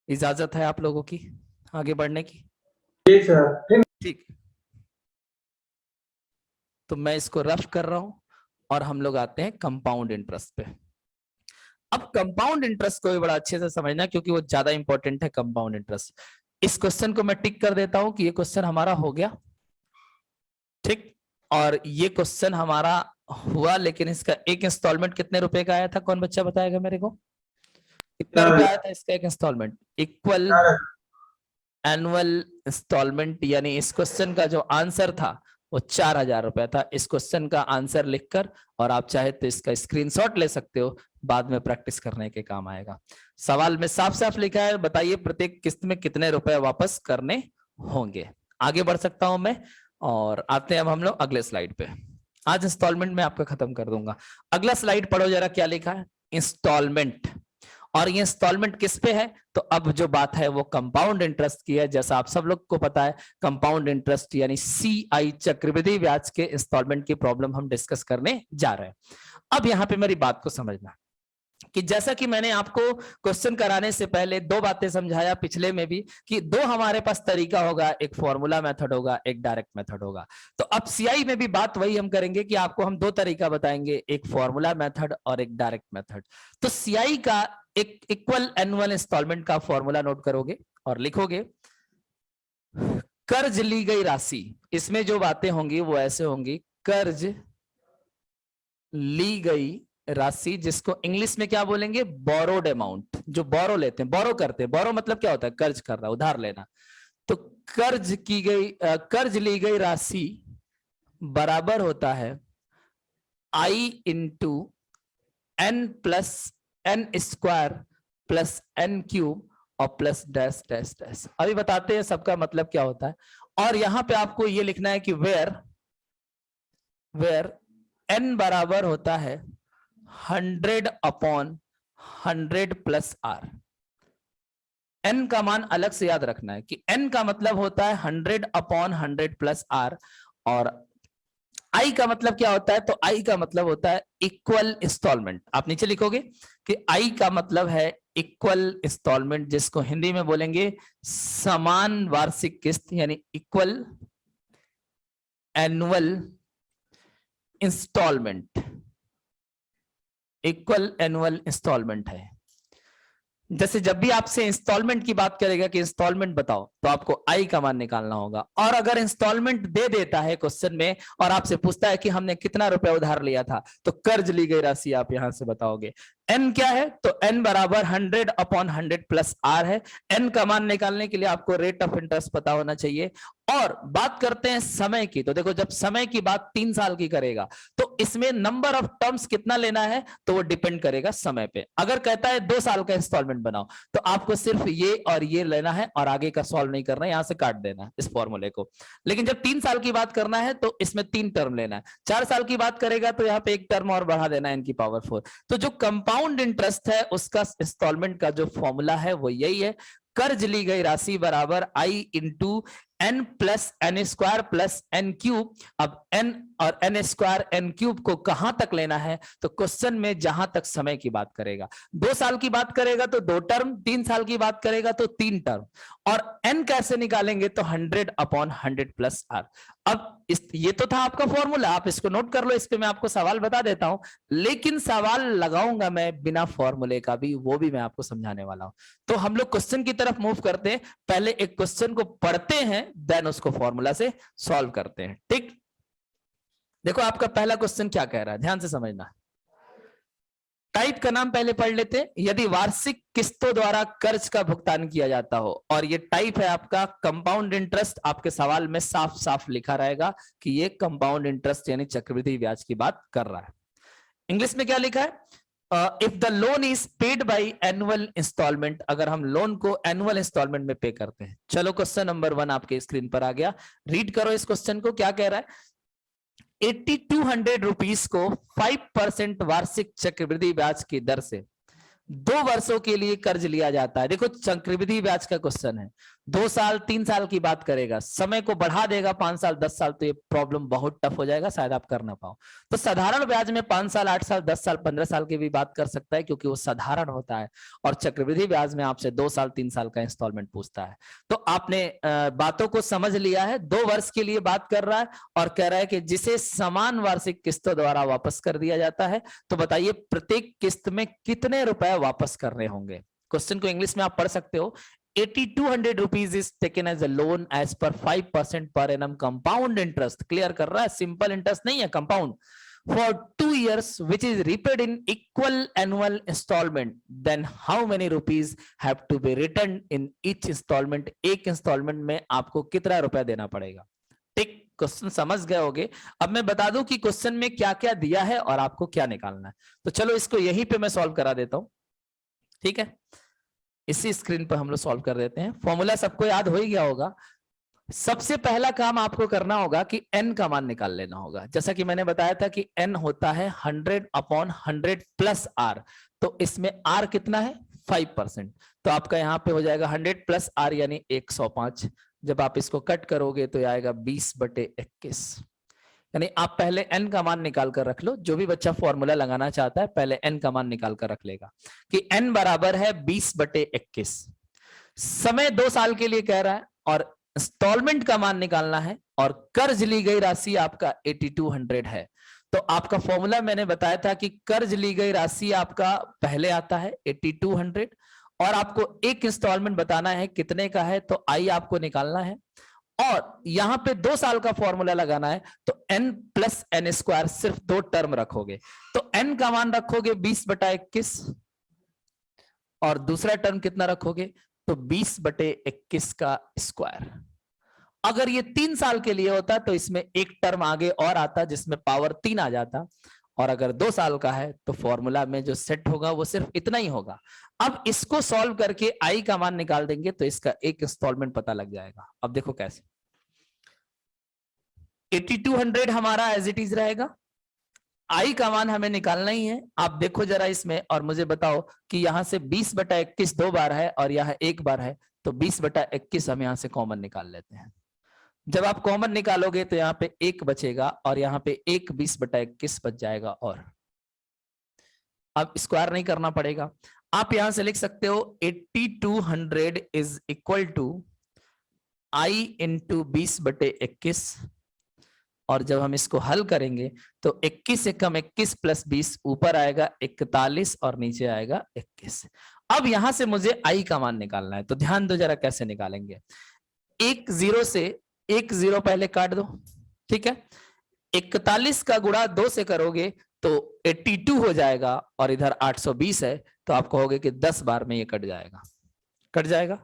इजाजत है आप लोगों की आगे बढ़ने की? जी सर। ठीक, तो मैं इसको रफ कर रहा हूं और हम लोग आते हैं कंपाउंड इंटरेस्ट पे। अब कंपाउंड इंटरेस्ट को भी बड़ा अच्छे से समझना क्योंकि वो ज्यादा इंपॉर्टेंट है। कंपाउंड इंटरेस्ट, इस क्वेश्चन को मैं टिक कर देता हूं कि ये क्वेश्चन हमारा हो गया, ठीक। और ये क्वेश्चन हमारा हुआ, लेकिन इसका एक इंस्टॉलमेंट कितने रुपए का आया था? कौन बच्चा बताएगा मेरे को? कितना रुपया आया था इसका एक इंस्टॉलमेंट? इक्वल एनुअल इंस्टॉलमेंट, यानी इस क्वेश्चन का जो आंसर था वो 4,000 रुपया था। इस क्वेश्चन का आंसर लिखकर, और आप चाहे तो इसका स्क्रीनशॉट ले सकते हो, बाद में प्रैक्टिस करने के काम आएगा। सवाल में साफ साफ लिखा है, बताइए प्रत्येक किस्त में कितने रुपए वापस करने होंगे। आगे बढ़ सकता हूं मैं, और आते हैं अब हम लोग अगले स्लाइड पे। आज इंस्टॉलमेंट में आपका खत्म कर दूंगा। अगला स्लाइड पढ़ो जरा, क्या लिखा है, इंस्टॉलमेंट। और ये इंस्टॉलमेंट किस पे है, तो अब जो बात है वो कंपाउंड इंटरेस्ट की है। जैसा आप सब लोग को पता है, कंपाउंड इंटरेस्ट यानी CI चक्रवृद्धि ब्याज के इंस्टॉलमेंट की प्रॉब्लम हम डिस्कस करने जा रहे हैं। अब यहां पे मेरी बात को समझना कि जैसा कि मैंने आपको क्वेश्चन कराने से पहले दो बातें समझाया पिछले में भी, कि दो हमारे पास तरीका होगा, एक फॉर्मूला मेथड होगा, एक डायरेक्ट मेथड होगा। तो अब CI में भी बात वही हम करेंगे कि आपको हम दो तरीका बताएंगे, एक फॉर्मूला मेथड और एक डायरेक्ट मेथड। तो CI का एक इक्वल एनुअल इंस्टॉलमेंट का फॉर्मूला नोट करोगे और लिखोगे, कर्ज ली गई राशि, इसमें जो बातें होंगी वो ऐसे होंगी, कर्ज ली गई राशि, जिसको इंग्लिश में क्या बोलेंगे, बोरोड अमाउंट। जो बोरो लेते हैं, बोरो करते हैं, बोरो मतलब क्या होता है, कर्ज कर रहा, उधार लेना। तो कर्ज ली गई राशि बराबर होता है I into n plus n square plus n cube और प्लस डैश डैश डैश। अभी बताते हैं सबका मतलब क्या होता है। और यहां पे आपको ये लिखना है कि वेयर n बराबर होता है 100/100 प्लस r। n का मान अलग से याद रखना है कि n का मतलब होता है 100/100 प्लस r, और I का मतलब क्या होता है, तो I का मतलब होता है इक्वल इंस्टॉलमेंट। आप नीचे लिखोगे कि I का मतलब है इक्वल इंस्टॉलमेंट, जिसको हिंदी में बोलेंगे समान वार्षिक किस्त, यानी equal annual installment. Equal annual installment है। जैसे जब भी आपसे इंस्टॉलमेंट की बात करेगा कि इंस्टॉलमेंट बताओ, तो आपको आई का मान निकालना होगा। और अगर इंस्टॉलमेंट दे देता है क्वेश्चन में और आपसे पूछता है कि हमने कितना रुपया उधार लिया था, तो कर्ज ली गई राशि आप यहां से बताओगे। n क्या है, तो n बराबर 100/100 प्लस r है। n का मान निकालने के लिए आपको रेट ऑफ इंटरेस्ट पता होना चाहिए। और बात करते हैं समय की, तो देखो जब समय की बात 3 साल की करेगा, तो इसमें नंबर ऑफ टर्म्स कितना लेना है, तो वो डिपेंड करेगा समय पे। अगर कहता है 2 साल का इंस्टॉलमेंट बनाओ, तो आपको सिर्फ ये और ये लेना है और आगे का सॉल्व नहीं करना है, यहां से काट देना है इस फॉर्मूले को। लेकिन जब 3 साल की बात करना है तो इसमें 3 टर्म लेना है। 4 साल की बात करेगा तो यहाँ पे एक टर्म और बढ़ा देना है, n की पावर 4। तो जो कंपाउंड इंटरेस्ट है उसका इंस्टॉलमेंट का जो फॉर्मूला है वो यही है, कर्ज ली गई राशि बराबर I into n plus n square plus n cube. अब n और n स्क्वायर n क्यूब को कहां तक लेना है, तो क्वेश्चन में जहां तक समय की बात करेगा, 2 साल की बात करेगा तो 2 टर्म, 3 साल की बात करेगा तो 3 टर्म। और n कैसे निकालेंगे, तो 100/100 प्लस r। अब ये तो था आपका फॉर्मूला, आप इसको नोट कर लो, इस पे मैं आपको सवाल बता देता हूं, लेकिन सवाल लगाऊंगा मैं बिना फॉर्मूले का भी, वो भी मैं आपको समझाने वाला हूं। तो हम लोग क्वेश्चन की तरफ मूव करते हैं, पहले एक क्वेश्चन को पढ़ते हैं, देन उसको फॉर्मूला से सॉल्व करते हैं। ठीक, देखो आपका पहला क्वेश्चन क्या कह रहा है, ध्यान से समझना। टाइप का नाम पहले पढ़ लेते हैं, यदि वार्षिक किस्तों द्वारा कर्ज का भुगतान किया जाता हो, और ये टाइप है आपका कंपाउंड इंटरेस्ट। आपके सवाल में साफ साफ लिखा रहेगा कि ये कंपाउंड इंटरेस्ट यानी चक्रवृद्धि ब्याज की बात कर रहा है। इंग्लिश में क्या लिखा है, if the loan is paid by annual installment, अगर हम लोन को एनुअल इंस्टॉलमेंट में पे करते हैं। चलो क्वेश्चन नंबर 1 आपके स्क्रीन पर आ गया, रीड करो इस क्वेश्चन को, क्या कह रहा है। 8200 रुपीस को 5% वार्षिक चक्रवृद्धि ब्याज की दर से 2 वर्षों के लिए कर्ज लिया जाता है। देखो चक्रवृद्धि ब्याज का क्वेश्चन है, 2 साल 3 साल की बात करेगा, समय को बढ़ा देगा 5 साल 10 साल, तो ये प्रॉब्लम बहुत टफ हो जाएगा, शायद आप कर ना पाओ। तो साधारण ब्याज में 5 साल 8 साल 10 साल 15 साल की भी बात कर सकता है, क्योंकि वो साधारण होता है। और चक्रवृद्धि ब्याज में आपसे 2 साल 3 साल का इंस्टॉलमेंट पूछता है। तो आपने बातों को समझ लिया है, 2 वर्ष के लिए बात कर रहा है और कह रहा है कि जिसे समान वार्षिक किस्तों द्वारा वापस कर दिया जाता है। तो बताइए प्रत्येक किस्त में कितने रुपए वापस करने होंगे। क्वेश्चन को इंग्लिश में आप पढ़ सकते हो, 8200 rupees is taken as a loan as per 5% per annum compound interest। Clear कर रहा है, सिंपल इंटरेस्ट नहीं है, compound, for 2 years which is repaid in equal annual installment, then how many rupees have to be returned in each installment। एक instalment में आपको कितना रुपया देना पड़ेगा। ठीक, क्वेश्चन समझ गए होगे। अब मैं बता दूं कि क्वेश्चन में क्या क्या दिया है और आपको क्या निकालना है। तो चलो इसको यहीं पे मैं सॉल्व करा देता हूं, ठीक है। इसी स्क्रीन पर हम लोग सॉल्व कर देते हैं। फॉर्मूला सबको याद हो ही गया होगा। सबसे पहला काम आपको करना होगा कि n का मान निकाल लेना होगा। जैसा कि मैंने बताया था कि n होता है 100/100 प्लस r, तो इसमें r कितना है 5%, तो आपका यहाँ पे हो जाएगा 100 प्लस r यानी 105। जब आप इसको कट करोगे तो आएगा 20/21, यानी आप पहले n का मान निकाल कर रख लो। जो भी बच्चा फॉर्मूला लगाना चाहता है पहले n का मान निकाल कर रख लेगा कि n बराबर है 20/21। समय 2 साल के लिए कह रहा है और इंस्टॉलमेंट का मान निकालना है और कर्ज ली गई राशि आपका 8200 है। तो आपका फॉर्मूला मैंने बताया था कि कर्ज ली गई राशि आपका पहले आता है 8200 और आपको एक इंस्टॉलमेंट बताना है कितने का है, तो आई आपको निकालना है और यहां पे 2 साल का फॉर्मूला लगाना है। तो n प्लस एन स्क्वायर, सिर्फ 2 टर्म रखोगे तो n का मान रखोगे 20/21 और दूसरा टर्म कितना रखोगे तो 20/21 का स्क्वायर। अगर ये 3 साल के लिए होता तो इसमें एक टर्म आगे और आता जिसमें पावर 3 आ जाता, और अगर 2 साल का है तो फॉर्मूला में जो सेट होगा वो सिर्फ इतना ही होगा। अब इसको सॉल्व करके आई का मान निकाल देंगे तो इसका एक इंस्टॉलमेंट पता लग जाएगा। अब देखो कैसे, 8200 हमारा एज इट इज रहेगा, आई का मान हमें निकालना ही है। आप देखो जरा इसमें और मुझे बताओ कि यहां से 20/21 2 बार है और यहां 1 बार है, तो 20/21 हम यहां से कॉमन निकाल लेते हैं। जब आप कॉमन निकालोगे तो यहाँ पे 1 बचेगा और यहाँ पे 1 20/21 बच जाएगा। और अब स्क्वायर नहीं करना पड़ेगा, आप यहां से लिख सकते हो 8200 is equal to I into 20/21, और जब हम इसको हल करेंगे तो 21 से कम 21 प्लस 20 ऊपर आएगा 41 और नीचे आएगा 21। अब यहां से मुझे आई का मान निकालना है, तो ध्यान दो जरा कैसे निकालेंगे। 1 0 से 1 0 पहले काट दो, ठीक है। 41 का गुणा 2 से करोगे तो 82 हो जाएगा और इधर 820 है, तो आप कहोगे कि 10 बार में ये कट जाएगा, कट जाएगा,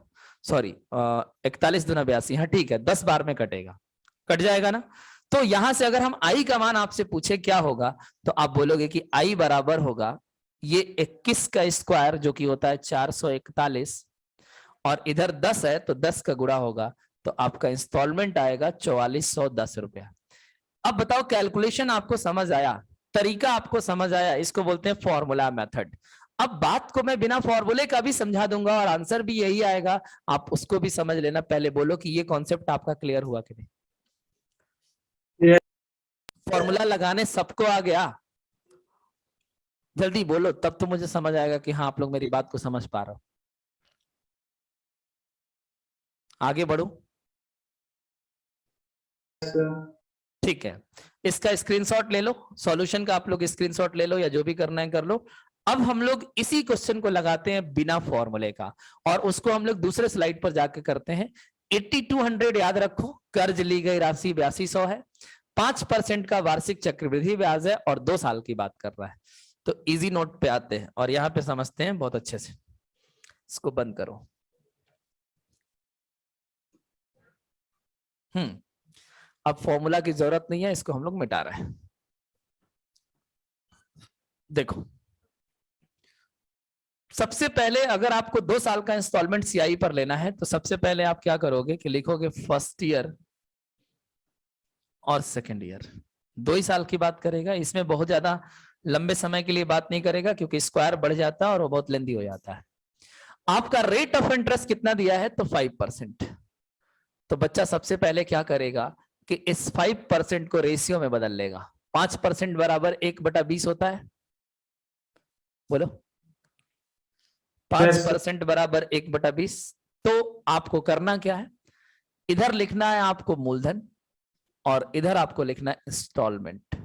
सॉरी 41 दूना 82, हाँ ठीक है 10 बार में कटेगा, कट जाएगा ना। तो यहां से अगर हम आई का मान आपसे पूछे क्या होगा तो आप बोलोगे कि आई बराबर होगा ये 21 का स्क्वायर जो कि होता है 441 और इधर 10 है तो 10 का गुणा होगा, तो आपका इंस्टॉलमेंट आएगा 4410 रुपया। अब बताओ कैलकुलेशन आपको समझ आया, तरीका आपको समझ आया, इसको बोलते हैं फॉर्मूला मेथड। अब बात को मैं बिना फॉर्मूले का भी समझा दूंगा और आंसर भी यही आएगा, आप उसको भी समझ लेना। पहले बोलो कि ये कॉन्सेप्ट आपका क्लियर हुआ कि नहीं। फॉर्मूला लगाने सबको आ गया, जल्दी बोलो तब तो मुझे समझ आएगा कि हाँ आप लोग मेरी बात को समझ पा रहे हो। आगे बढ़ो, ठीक है। इसका स्क्रीनशॉट ले लो, सॉल्यूशन का आप लोग स्क्रीनशॉट ले लो या जो भी करना है कर लो। अब हम लोग इसी क्वेश्चन को लगाते हैं बिना फॉर्मूले का और उसको हम लोग दूसरे स्लाइड पर जाके करते हैं। 8200 याद रखो, कर्ज ली गई राशि 8200 है, 5% का वार्षिक चक्रवृद्धि ब्याज है और 2 साल की बात कर रहा है। तो इजी नोट पे आते हैं और यहां पे समझते हैं बहुत अच्छे से। इसको बंद करो। अब फॉर्मूला की जरूरत नहीं है, इसको हम लोग मिटा रहे हैं। देखो सबसे पहले अगर आपको 2 साल का इंस्टॉलमेंट सीआई पर लेना है तो सबसे पहले आप क्या करोगे कि लिखोगे फर्स्ट ईयर और सेकेंड ईयर, 2 ही साल की बात करेगा। इसमें बहुत ज्यादा लंबे समय के लिए बात नहीं करेगा क्योंकि स्क्वायर बढ़ जाता है और वो बहुत लेंदी हो जाता है। आपका रेट ऑफ इंटरेस्ट कितना दिया है तो 5%। तो बच्चा सबसे पहले क्या करेगा कि इस 5% को रेशियो में बदल लेगा। 5% बराबर 1/20 होता है, बोलो 5% बराबर 1/20। तो आपको करना क्या है, इधर लिखना है आपको मूलधन और इधर आपको लिखना है इंस्टॉलमेंट।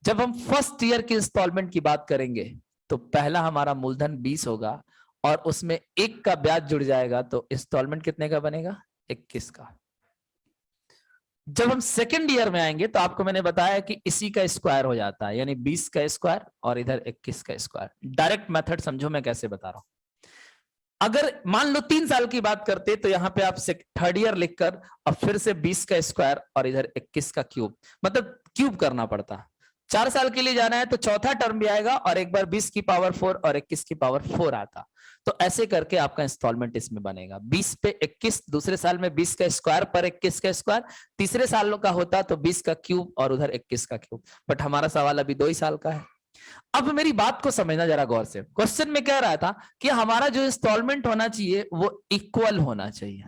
जब हम फर्स्ट ईयर की इंस्टॉलमेंट की बात करेंगे तो पहला हमारा मूलधन 20 होगा और उसमें 1 का ब्याज जुड़ जाएगा, तो इंस्टॉलमेंट कितने का बनेगा 21 का। जब हम सेकेंड ईयर में आएंगे तो आपको मैंने बताया कि इसी का स्क्वायर हो जाता है, यानी 20 का स्क्वायर और इधर 21 का स्क्वायर। डायरेक्ट मेथड समझो मैं कैसे बता रहा हूं। अगर मान लो 3 साल की बात करते तो यहाँ पे आप थर्ड ईयर लिखकर अब फिर से 20 का स्क्वायर और इधर 21 का क्यूब, मतलब क्यूब करना पड़ता। 4 साल के लिए जाना है तो चौथा टर्म भी आएगा और एक बार 20 की पावर 4 और 21 की पावर 4 आता। तो ऐसे करके आपका इंस्टॉलमेंट इसमें बनेगा 20 पे 21, दूसरे साल में 20 का स्क्वायर पर 21 का स्क्वायर, तीसरे सालों का होता तो 20 का क्यूब और उधर 21 का क्यूब। बट हमारा सवाल अभी 2 ही साल का है। अब मेरी बात को समझना जरा गौर से। क्वेश्चन में कह रहा था कि हमारा जो इंस्टॉलमेंट होना चाहिए वो इक्वल होना चाहिए।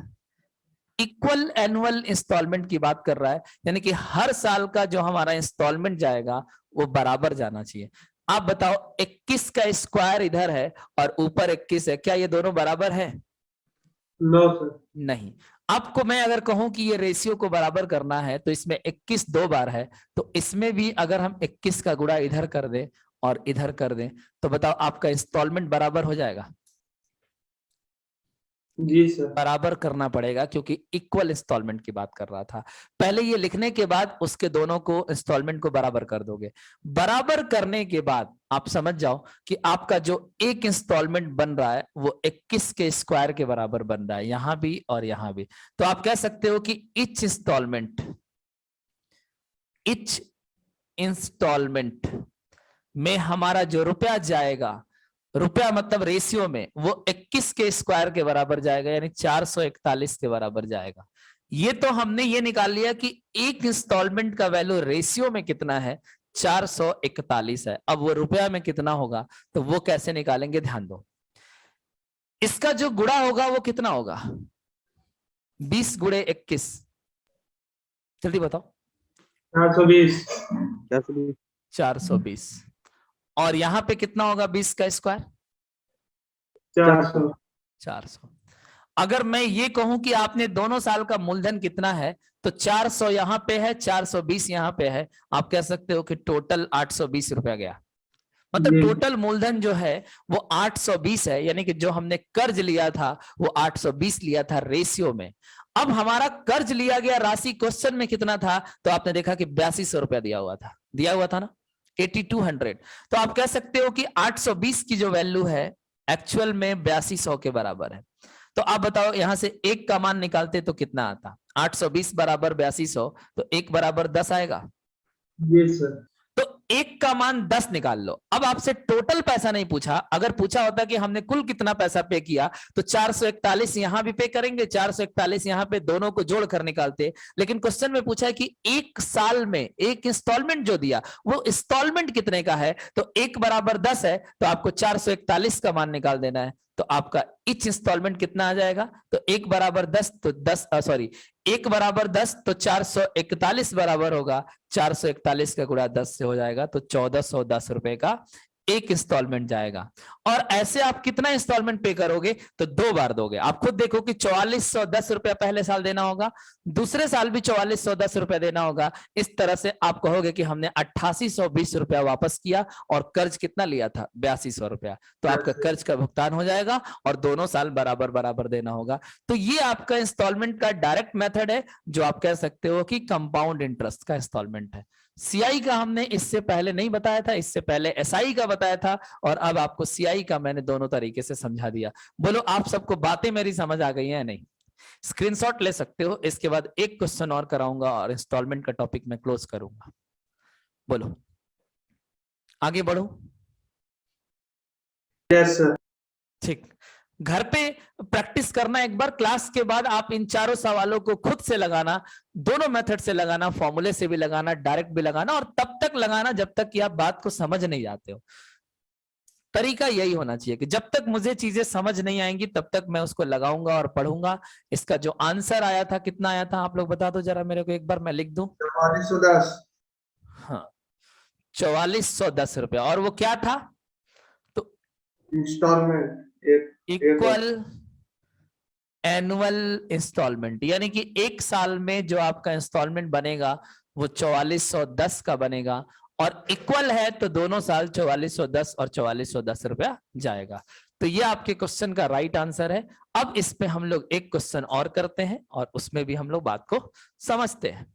इक्वल एनुअल इंस्टॉलमेंट की बात कर रहा है, यानी कि हर साल का जो हमारा इंस्टॉलमेंट जाएगा वो बराबर जाना चाहिए। आप बताओ 21 का स्क्वायर इधर है और ऊपर 21 है, क्या ये दोनों बराबर है? No sir. नहीं। आपको मैं अगर कहूं कि ये रेशियो को बराबर करना है तो इसमें 21 2 बार है, तो इसमें भी अगर हम 21 का गुणा इधर कर दें और इधर कर दें तो बताओ आपका इंस्टॉलमेंट बराबर हो जाएगा? जी सर। बराबर करना पड़ेगा क्योंकि इक्वल इंस्टॉलमेंट की बात कर रहा था। पहले ये लिखने के बाद उसके दोनों को इंस्टॉलमेंट को बराबर कर दोगे। बराबर करने के बाद आप समझ जाओ कि आपका जो एक इंस्टॉलमेंट बन रहा है वो 21 के स्क्वायर के बराबर बन रहा है, यहां भी और यहां भी। तो आप कह सकते हो कि ईच इंस्टॉलमेंट में हमारा जो रुपया जाएगा, रुपया मतलब रेशियो में, वो 21 के स्क्वायर के बराबर जाएगा, यानी 441 के बराबर जाएगा। ये तो हमने ये निकाल लिया कि एक इंस्टॉलमेंट का वैल्यू रेशियो में कितना है, 441 है। अब वो रुपया में कितना होगा तो वो कैसे निकालेंगे, ध्यान दो। इसका जो गुणा होगा वो कितना होगा, 20 गुणे 21, जल्दी बताओ। 420। 420। और यहां पे कितना होगा 20 का स्क्वायर, 400। 400। अगर मैं ये कहूं कि आपने दोनों साल का मूलधन कितना है तो 400 यहां पे है, 420 यहां पे है, आप कह सकते हो कि टोटल 820 रुपया गया। मतलब टोटल मूलधन जो है वो 820 है, यानी कि जो हमने कर्ज लिया था वो 820 लिया था रेशियो में। अब हमारा कर्ज लिया गया राशि क्वेश्चन में कितना था, तो आपने देखा कि 8200 रुपया दिया हुआ था ना, 8200। तो आप कह सकते हो कि 820 की जो वैल्यू है एक्चुअल में 8200 के बराबर है। तो आप बताओ यहां से एक का मान निकालते तो कितना आता, 820 बराबर 8200, तो एक बराबर 10 आएगा। जी सर। तो एक का मान 10 निकाल लो। अब आपसे टोटल पैसा नहीं पूछा, अगर पूछा होता कि हमने कुल कितना पैसा पे किया तो 441 यहां भी पे करेंगे, 441 यहां पे, दोनों को जोड़कर निकालते। लेकिन क्वेश्चन में पूछा है कि एक साल में एक इंस्टॉलमेंट जो दिया वो इंस्टॉलमेंट कितने का है, तो एक बराबर 10 है, तो आपको 441 का मान निकाल देना है। तो आपका ईच इंस्टॉलमेंट कितना आ जाएगा, तो एक बराबर 10 तो 10 सॉरी, एक बराबर 10 तो 441 बराबर होगा, 441 का गुणा 10 से हो जाएगा, तो 1410 रुपए का एक इंस्टॉलमेंट जाएगा। और ऐसे आप कितना इंस्टॉलमेंट पे करोगे, तो 2 बार दोगे। आप खुद देखो कि 4410 रुपया पहले साल देना होगा, दूसरे साल भी 4410 रुपया देना होगा। इस तरह से आप कहोगे कि हमने 8820 रुपया वापस किया और कर्ज कितना लिया था, 8200 रुपया। तो आपका कर्ज का भुगतान हो जाएगा और दोनों साल बराबर बराबर देना होगा। तो ये आपका इंस्टॉलमेंट का डायरेक्ट मेथड है, जो आप कह सकते हो कि कंपाउंड इंटरेस्ट का इंस्टॉलमेंट है। सीआई का हमने इससे पहले नहीं बताया था, इससे पहले एसआई का बताया था, और अब आपको सीआई का मैंने दोनों तरीके से समझा दिया। बोलो आप सबको बातें मेरी समझ आ गई हैं नहीं? स्क्रीनशॉट ले सकते हो। इसके बाद एक क्वेश्चन और कराऊंगा और इंस्टॉलमेंट का टॉपिक मैं क्लोज करूंगा। बोलो, आगे बढ़ो। Yes sir. ठीक, घर पे प्रैक्टिस करना एक बार, क्लास के बाद आप इन चारों सवालों को खुद से लगाना, दोनों मेथड से लगाना, फॉर्मूले से भी लगाना, डायरेक्ट भी लगाना, और तब तक लगाना जब तक कि आप बात को समझ नहीं जाते हो। तरीका यही होना चाहिए कि जब तक मुझे चीजें समझ नहीं आएंगी तब तक मैं उसको लगाऊंगा और पढ़ूंगा। इसका जो आंसर आया था, कितना आया था आप लोग बता दो जरा मेरे को एक बार, मैं लिख दूं। 4410। हाँ, 4410 रुपया। और वो क्या था, तो इंस्टॉलमेंट इक्वल एनुअल इंस्टॉलमेंट, यानी कि एक साल में जो आपका इंस्टॉलमेंट बनेगा वो 4410 का बनेगा, और इक्वल है तो दोनों साल 4410 और 4410 रुपया जाएगा। तो ये आपके क्वेश्चन का राइट आंसर है। अब इस पे हम लोग एक क्वेश्चन और करते हैं और उसमें भी हम लोग बात को समझते हैं।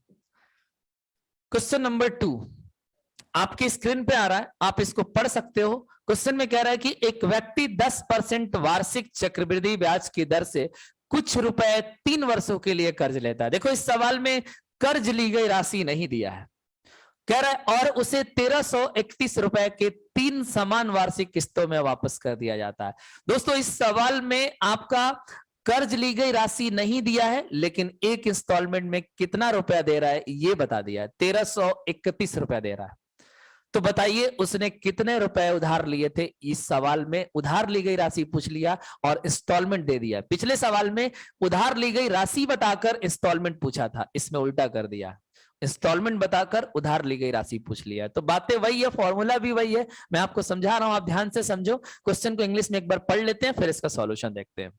क्वेश्चन नंबर 2 आपकी स्क्रीन पे आ रहा है, आप इसको पढ़ सकते हो। क्वेश्चन में कह रहा है कि एक व्यक्ति 10% वार्षिक चक्रवृद्धि ब्याज की दर से कुछ रुपए 3 वर्षों के लिए कर्ज लेता है। देखो इस सवाल में कर्ज ली गई राशि नहीं दिया है, कह रहा है और उसे 1331 रुपए के 3 समान वार्षिक किस्तों में वापस कर दिया जाता है। दोस्तों इस सवाल में आपका कर्ज ली गई राशि नहीं दिया है, लेकिन एक इंस्टॉलमेंट में कितना रुपया दे रहा है ये बता दिया है, 1331 रुपया दे रहा है। तो बताइए उसने कितने रुपए उधार लिए थे। इस सवाल में उधार ली गई राशि पूछ लिया और इंस्टॉलमेंट दे दिया। पिछले सवाल में उधार ली गई राशि बताकर इंस्टॉलमेंट पूछा था, इसमें उल्टा कर दिया, इंस्टॉलमेंट बताकर उधार ली गई राशि पूछ लिया। तो बातें वही है, फॉर्मूला भी वही है, मैं आपको समझा रहा हूं, आप ध्यान से समझो। क्वेश्चन को इंग्लिश में एक बार पढ़ लेते हैं, फिर इसका सॉल्यूशन देखते हैं।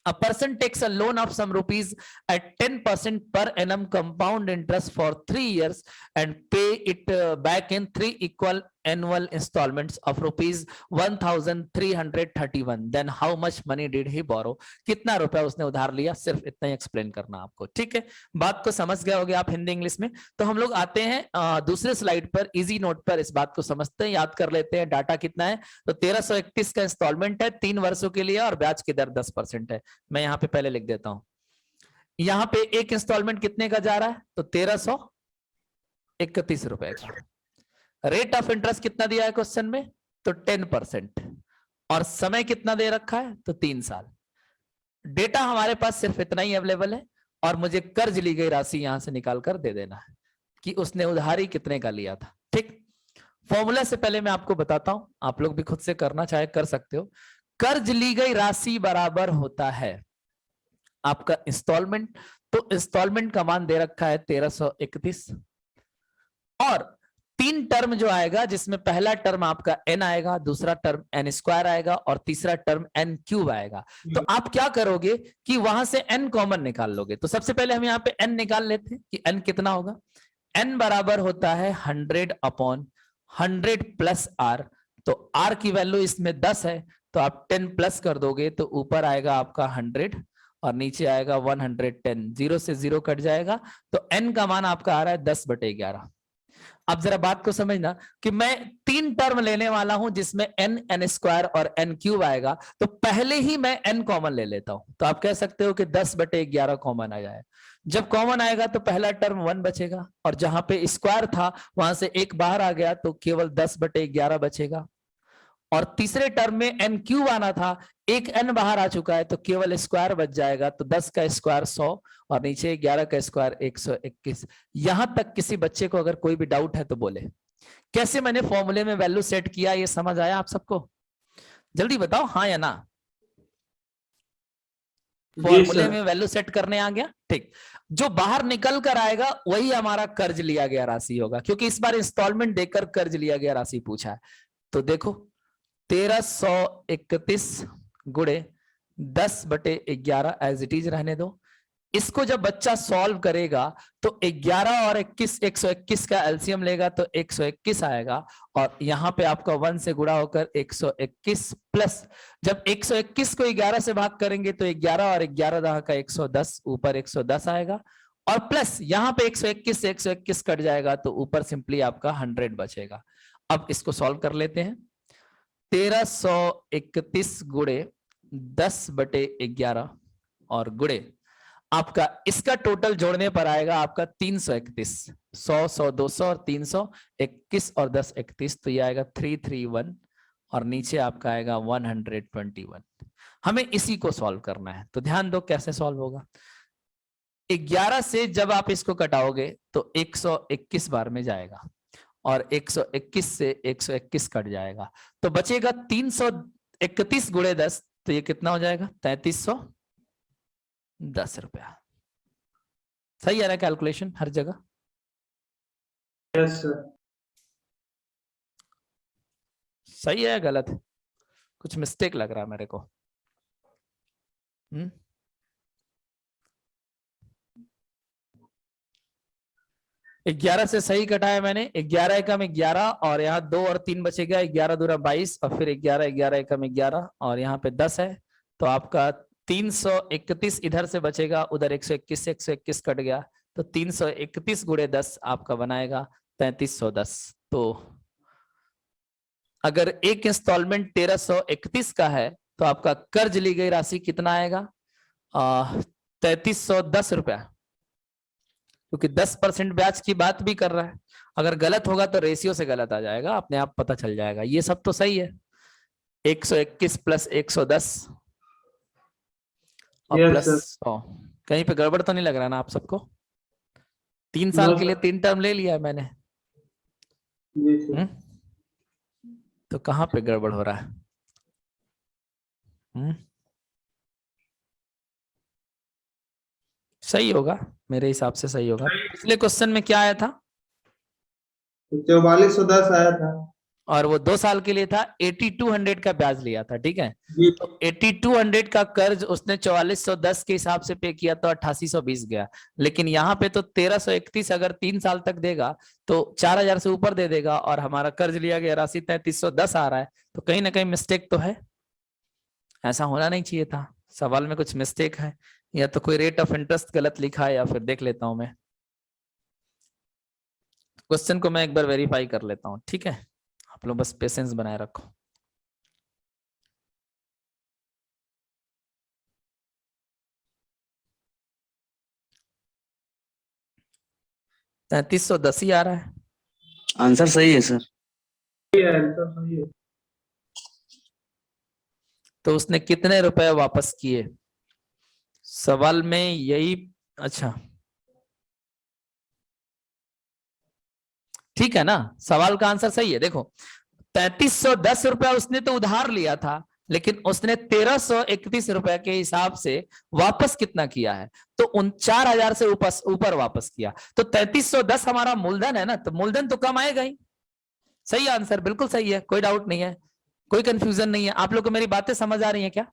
A person takes a loan of some rupees at 10% per annum compound interest for 3 years and pay it back in 3 equal annual installments of rupees 1331. Then how much money did he borrow? कितना रुपया उसने उधार लिया, सिर्फ इतना ही explain करना आपको, ठीक है। बात को समझ गए होगे आप हिंदी इंग्लिश में। तो हम लोग आते हैं दूसरे स्लाइड पर, इजी नोट पर इस बात को समझते हैं, याद कर लेते हैं। डाटा कितना है, तो 1331 का इंस्टॉलमेंट है, 3 वर्षों के लिए और ब्याज की दर 10% है। मैं यहाँ पे पहले लिख देता हूं, यहाँ पे एक इंस्टॉलमेंट कितने का जा रहा है, तो 1331 रुपए का। रेट ऑफ इंटरेस्ट कितना दिया है क्वेश्चन में, तो 10%, और समय कितना दे रखा है, तो 3 साल। डेटा हमारे पास सिर्फ इतना ही अवेलेबल है, और मुझे कर्ज ली गई राशि यहां से निकालकर दे देना है कि उसने उधारी कितने का लिया था, ठीक। फॉर्मूला से पहले मैं आपको बताता हूं, आप लोग भी खुद से करना चाहे कर सकते हो। कर्ज ली गई राशि बराबर होता है आपका इंस्टॉलमेंट, तो इंस्टॉलमेंट का मान दे रखा है 1331, और 3 टर्म जो आएगा, जिसमें पहला टर्म आपका n आएगा, दूसरा टर्म n स्क्वायर आएगा, और तीसरा टर्म n क्यूब आएगा। तो आप क्या करोगे कि वहां से n कॉमन निकाल लोगे। तो सबसे पहले हम यहाँ पे n निकाल लेते हैं कि n कितना होगा। n बराबर होता है 100/100 प्लस r, तो r की वैल्यू इसमें 10 है, तो आप 10 प्लस कर दोगे तो ऊपर आएगा आपका 100 और नीचे आएगा 110, 0 से 0 कट जाएगा, तो n का मान आपका आ रहा है 10/11। अब जरा बात को समझना कि मैं 3 टर्म लेने वाला हूं जिसमें n स्क्वायर और n क्यूब आएगा, तो पहले ही मैं n कॉमन ले लेता हूं। तो आप कह सकते हो कि 10/11 कॉमन आ जाए। जब कॉमन आएगा तो पहला टर्म 1 बचेगा, और जहां पे स्क्वायर था वहां से 1 बाहर आ गया, तो केवल 10/11 बचेगा। और तीसरे टर्म में n क्यूब आना था, एक n बाहर आ चुका है, तो केवल स्क्वायर बच जाएगा, तो 10 का स्क्वायर 100 और नीचे 11 का स्क्वायर 121। यहां तक किसी बच्चे को अगर कोई भी डाउट है तो बोले। कैसे मैंने फॉर्मूले में वैल्यू सेट किया, ये समझ आया आप सबको? जल्दी बताओ हाँ या ना। फॉर्मूले में वैल्यू सेट करने आ गया, ठीक। जो बाहर निकल कर आएगा वही हमारा कर्ज लिया गया राशि होगा, क्योंकि इस बार इंस्टॉलमेंट देकर कर्ज लिया गया राशि पूछा है। तो देखो 1331 गुणे 10/11 एज इट इज रहने दो। इसको जब बच्चा सॉल्व करेगा तो 11 और 21, 121 का एलसीएम लेगा तो 121 आएगा, और यहां पे आपका 1 से गुणा होकर 121 प्लस, जब 121 को 11 से भाग करेंगे तो 11 और 11 दहा का 110, ऊपर 110 आएगा, और प्लस यहां पे 121 से 121 कट जाएगा, तो ऊपर सिंपली आपका 100 बचेगा। अब इसको सॉल्व कर लेते हैं। 1331 गुणे 10/11 और गुणे आपका इसका टोटल जोड़ने पर आएगा आपका 331, 100 100 200 और 321 और 10 31, तो ये आएगा 331, और नीचे आपका आएगा 121। हमें इसी को सॉल्व करना है, तो ध्यान दो कैसे सॉल्व होगा। 11 से जब आप इसको कटाओगे तो 121 बार में जाएगा, और 121 से 121 कट जाएगा, तो बचेगा 331 गुणे 10, तो ये कितना हो जाएगा 3310 रुपया। सही है ना कैलकुलेशन हर जगह? Yes sir. सही है गलत है? कुछ मिस्टेक लग रहा है मेरे को। 11 से सही कटाया मैंने, 11 एकम 11, और यहाँ 2 और 3 बचेगा, 11 दूरा 22, और फिर 11 11 एकम 11, और यहाँ पे 10 है, तो आपका 331 इधर से बचेगा, उधर 121 से 121 कट गया, तो 331 गुणे 10 आपका बनाएगा 3310। तो अगर एक इंस्टॉलमेंट 1331 का है तो आपका कर्ज ली गई राशि कितना आएगा? 3310 रुपया, क्योंकि 10% ब्याज की बात भी कर रहा है। अगर गलत होगा तो रेशियो से गलत आ जाएगा, अपने आप पता चल जाएगा। ये सब तो सही है। 121 प्लस 110 और Yes, प्लस sir. 100। कहीं पे गड़बड़ तो नहीं लग रहा ना आप सबको? 3 साल No, के लिए sir. 3 टर्म ले लिया है मैंने। जी सर. तो कहाँ पे गड़बड़ हो रहा है? सही होगा, मेरे हिसाब से सही होगा। पिछले क्वेश्चन में क्या आया था? 4410 आया था। और वो 2 साल के लिए था, 8200 का ब्याज लिया था, ठीक है। जी तो 8200 का कर्ज उसने 4410 के हिसाब से पे किया तो 8820 गया। लेकिन यहाँ पे तो 1331 अगर 3 साल तक देगा तो 4000 से ऊपर दे देगा, और हमारा कर्ज लिया गया राशि 3310 आ रहा है। तो कहीं ना कहीं मिस्टेक तो है, ऐसा होना नहीं चाहिए था। सवाल में कुछ मिस्टेक है, या तो कोई रेट ऑफ इंटरेस्ट गलत लिखा है, या फिर देख लेता हूं मैं क्वेश्चन को, मैं एक बार वेरीफाई कर लेता हूं, ठीक है। आप लोग बस पेशेंस बनाए रखो। $3310 ही आ रहा है। आंसर सही है सर। सही है, आंसर सही है. तो उसने कितने रुपए वापस किए? सवाल में यही। अच्छा, ठीक है ना, सवाल का आंसर सही है। देखो, 3310 रुपया उसने तो उधार लिया था, लेकिन उसने 1331 रुपए के हिसाब से वापस कितना किया है? तो उन 4000 से ऊपर वापस किया। तो 3310 हमारा मूलधन है ना, तो मूलधन तो कम आएगा ही। सही आंसर, बिल्कुल सही है, कोई डाउट नहीं है, कोई कंफ्यूजन नहीं है। आप लोग को मेरी बातें समझ आ रही हैं क्या?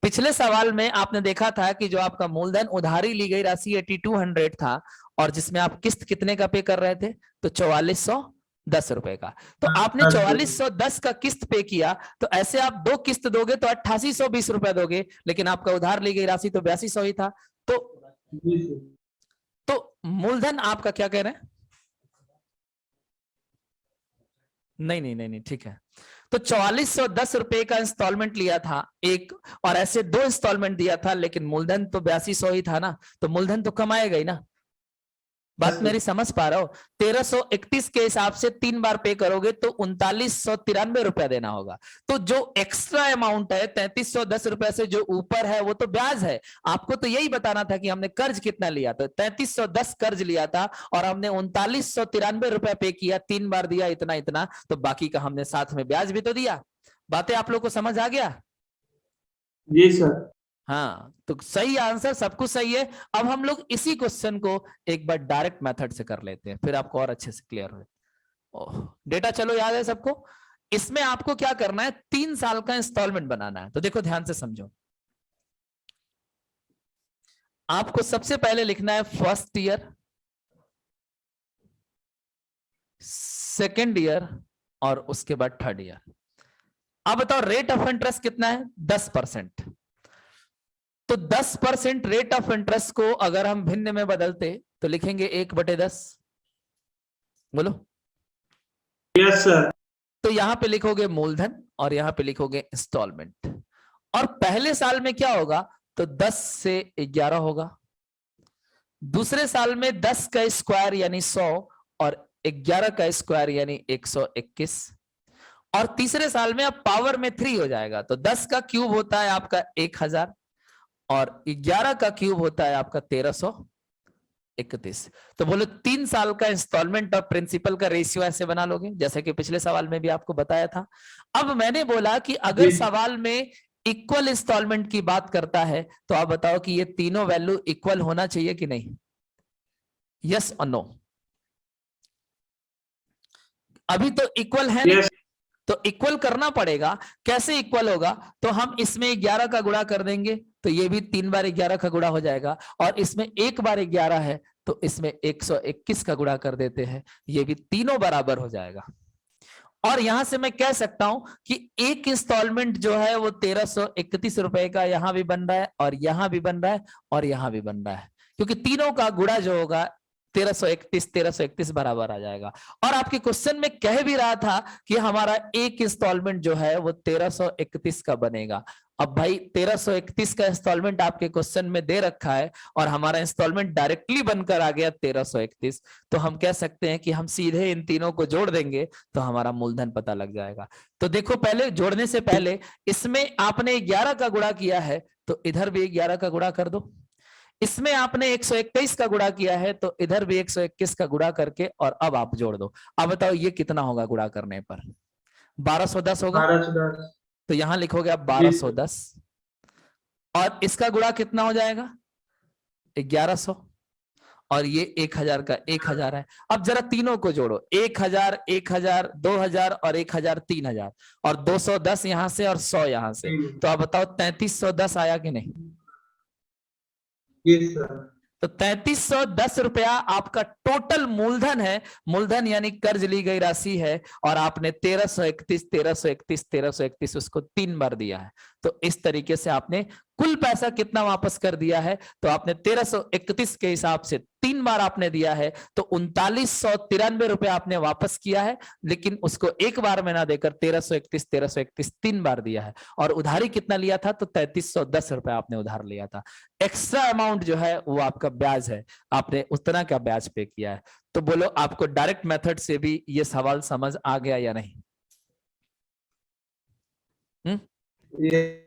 पिछले सवाल में आपने देखा था कि जो आपका मूलधन उधारी ली गई राशि 8200 था, और जिसमें आप किस्त कितने का पे कर रहे थे? तो 4410 रुपए का। तो आपने 4410 का किस्त पे किया, तो ऐसे आप 2 किस्त दोगे तो 8820 रुपए दोगे, लेकिन आपका उधार ली गई राशि तो 8200 ही था। जी सर. तो मूलधन आपका क्या कह रहे हैं? नहीं नहीं नहीं नहीं, ठीक है। तो 4410 रुपए का इंस्टॉलमेंट लिया था एक, और ऐसे 2 इंस्टॉलमेंट दिया था, लेकिन मूलधन तो 8200 ही था ना, तो मूलधन तो कम आएगा ही ना। बात मेरी समझ पा रहा हो? 1331 के हिसाब से 3 बार पे करोगे तो 3993 रुपया देना होगा। तो जो एक्स्ट्रा अमाउंट है 3310 रुपए से जो ऊपर है वो तो ब्याज है। आपको तो यही बताना था कि हमने कर्ज कितना लिया था। 3310 कर्ज लिया था और हमने 3993 रुपया पे किया, 3 बार दिया इतना इतना, तो बाकी का हमने साथ में ब्याज भी तो दिया। बातें आप लोग को समझ आ गया? जी सर. हाँ, तो सही आंसर, सब कुछ सही है। अब हम लोग इसी क्वेश्चन को एक बार डायरेक्ट मेथड से कर लेते हैं, फिर आपको और अच्छे से क्लियर हो। डेटा चलो याद है सबको? इसमें आपको क्या करना है, 3 साल का इंस्टॉलमेंट बनाना है। तो देखो ध्यान से समझो, आपको सबसे पहले लिखना है फर्स्ट ईयर, सेकेंड ईयर, और उसके बाद थर्ड ईयर। अब बताओ रेट ऑफ इंटरेस्ट कितना है? 10%। तो 10% रेट ऑफ इंटरेस्ट को अगर हम भिन्न में बदलते तो लिखेंगे 1/10। बोलो। Yes sir. तो यहां पे लिखोगे मूलधन और यहां पे लिखोगे इंस्टॉलमेंट। और पहले साल में क्या होगा? तो 10 से 11 होगा। दूसरे साल में 10 का स्क्वायर यानी 100, और 11 का स्क्वायर यानी 121। और तीसरे साल में अब पावर में 3 हो जाएगा, तो 10 का क्यूब होता है आपका 1000, और 11 का क्यूब होता है आपका 1331। तो बोलो 3 साल का इंस्टॉलमेंट और प्रिंसिपल का रेशियो ऐसे बना लोगे, जैसे कि पिछले सवाल में भी आपको बताया था। अब मैंने बोला कि अगर सवाल में इक्वल इंस्टॉलमेंट की बात करता है तो आप बताओ कि ये तीनों वैल्यू इक्वल होना चाहिए कि नहीं? यस और नो? अभी तो इक्वल है नहीं, तो इक्वल करना पड़ेगा। कैसे इक्वल होगा? तो हम इसमें 11 का गुणा कर देंगे तो ये भी 3 बार 11 का गुणा हो जाएगा, और इसमें 1 बार 11 है तो इसमें 121 का गुणा कर देते हैं, ये भी तीनों बराबर हो जाएगा। और यहां से मैं कह सकता हूं कि एक इंस्टॉलमेंट जो है वो 1331 रुपए का यहां भी बन रहा है, और यहां भी बन रहा है, और यहां भी बन रहा है, क्योंकि तीनों का गुणा जो होगा 1331 बराबर आ जाएगा। और आपके क्वेश्चन में कह भी रहा था कि हमारा एक इंस्टॉलमेंट जो है वो 1331 का बनेगा। अब भाई 1331 का इंस्टॉलमेंट आपके क्वेश्चन में दे रखा है और हमारा इंस्टॉलमेंट डायरेक्टली बनकर आ गया 1331, तो हम कह सकते हैं कि हम सीधे इन तीनों को जोड़ देंगे तो हमारा मूलधन पता लग जाएगा। तो देखो, पहले जोड़ने से पहले इसमें आपने 11 का गुणा किया है तो इधर भी 11 का गुणा कर दो। इसमें आपने 121 का गुणा किया है तो इधर भी 121 का गुणा करके और अब आप जोड़ दो। अब बताओ ये कितना होगा गुणा करने पर? 1210 होगा। 1210। तो यहां लिखोगे आप जी सर। 1210 और इसका गुणा कितना हो जाएगा? 1100 और ये 1000 का 1000 है। अब जरा तीनों को जोड़ो, 1000, 1000, 2000 और 1000, 3000 और 210 यहां से और 100 यहां से। तो आप बताओ 3310 आया कि नहीं? जी सर। तो 3310 रुपया आपका टोटल मूलधन है। मूलधन यानी कर्ज ली गई राशि है और आपने 1331 उसको 3 बार दिया है। तो इस तरीके से आपने कुल पैसा कितना वापस कर दिया है? तो आपने 1331 के हिसाब से 3 बार आपने दिया है तो 3993 रुपया आपने वापस किया है, लेकिन उसको एक बार में ना देकर 1331 3 बार दिया है। और उधारी कितना लिया था? तो 3310 रुपया आपने उधार लिया था। एक्स्ट्रा अमाउंट जो है वो आपका ब्याज है, आपने उतना का ब्याज पे किया है। तो बोलो, आपको डायरेक्ट मेथड से भी ये सवाल समझ आ गया या नहीं? ये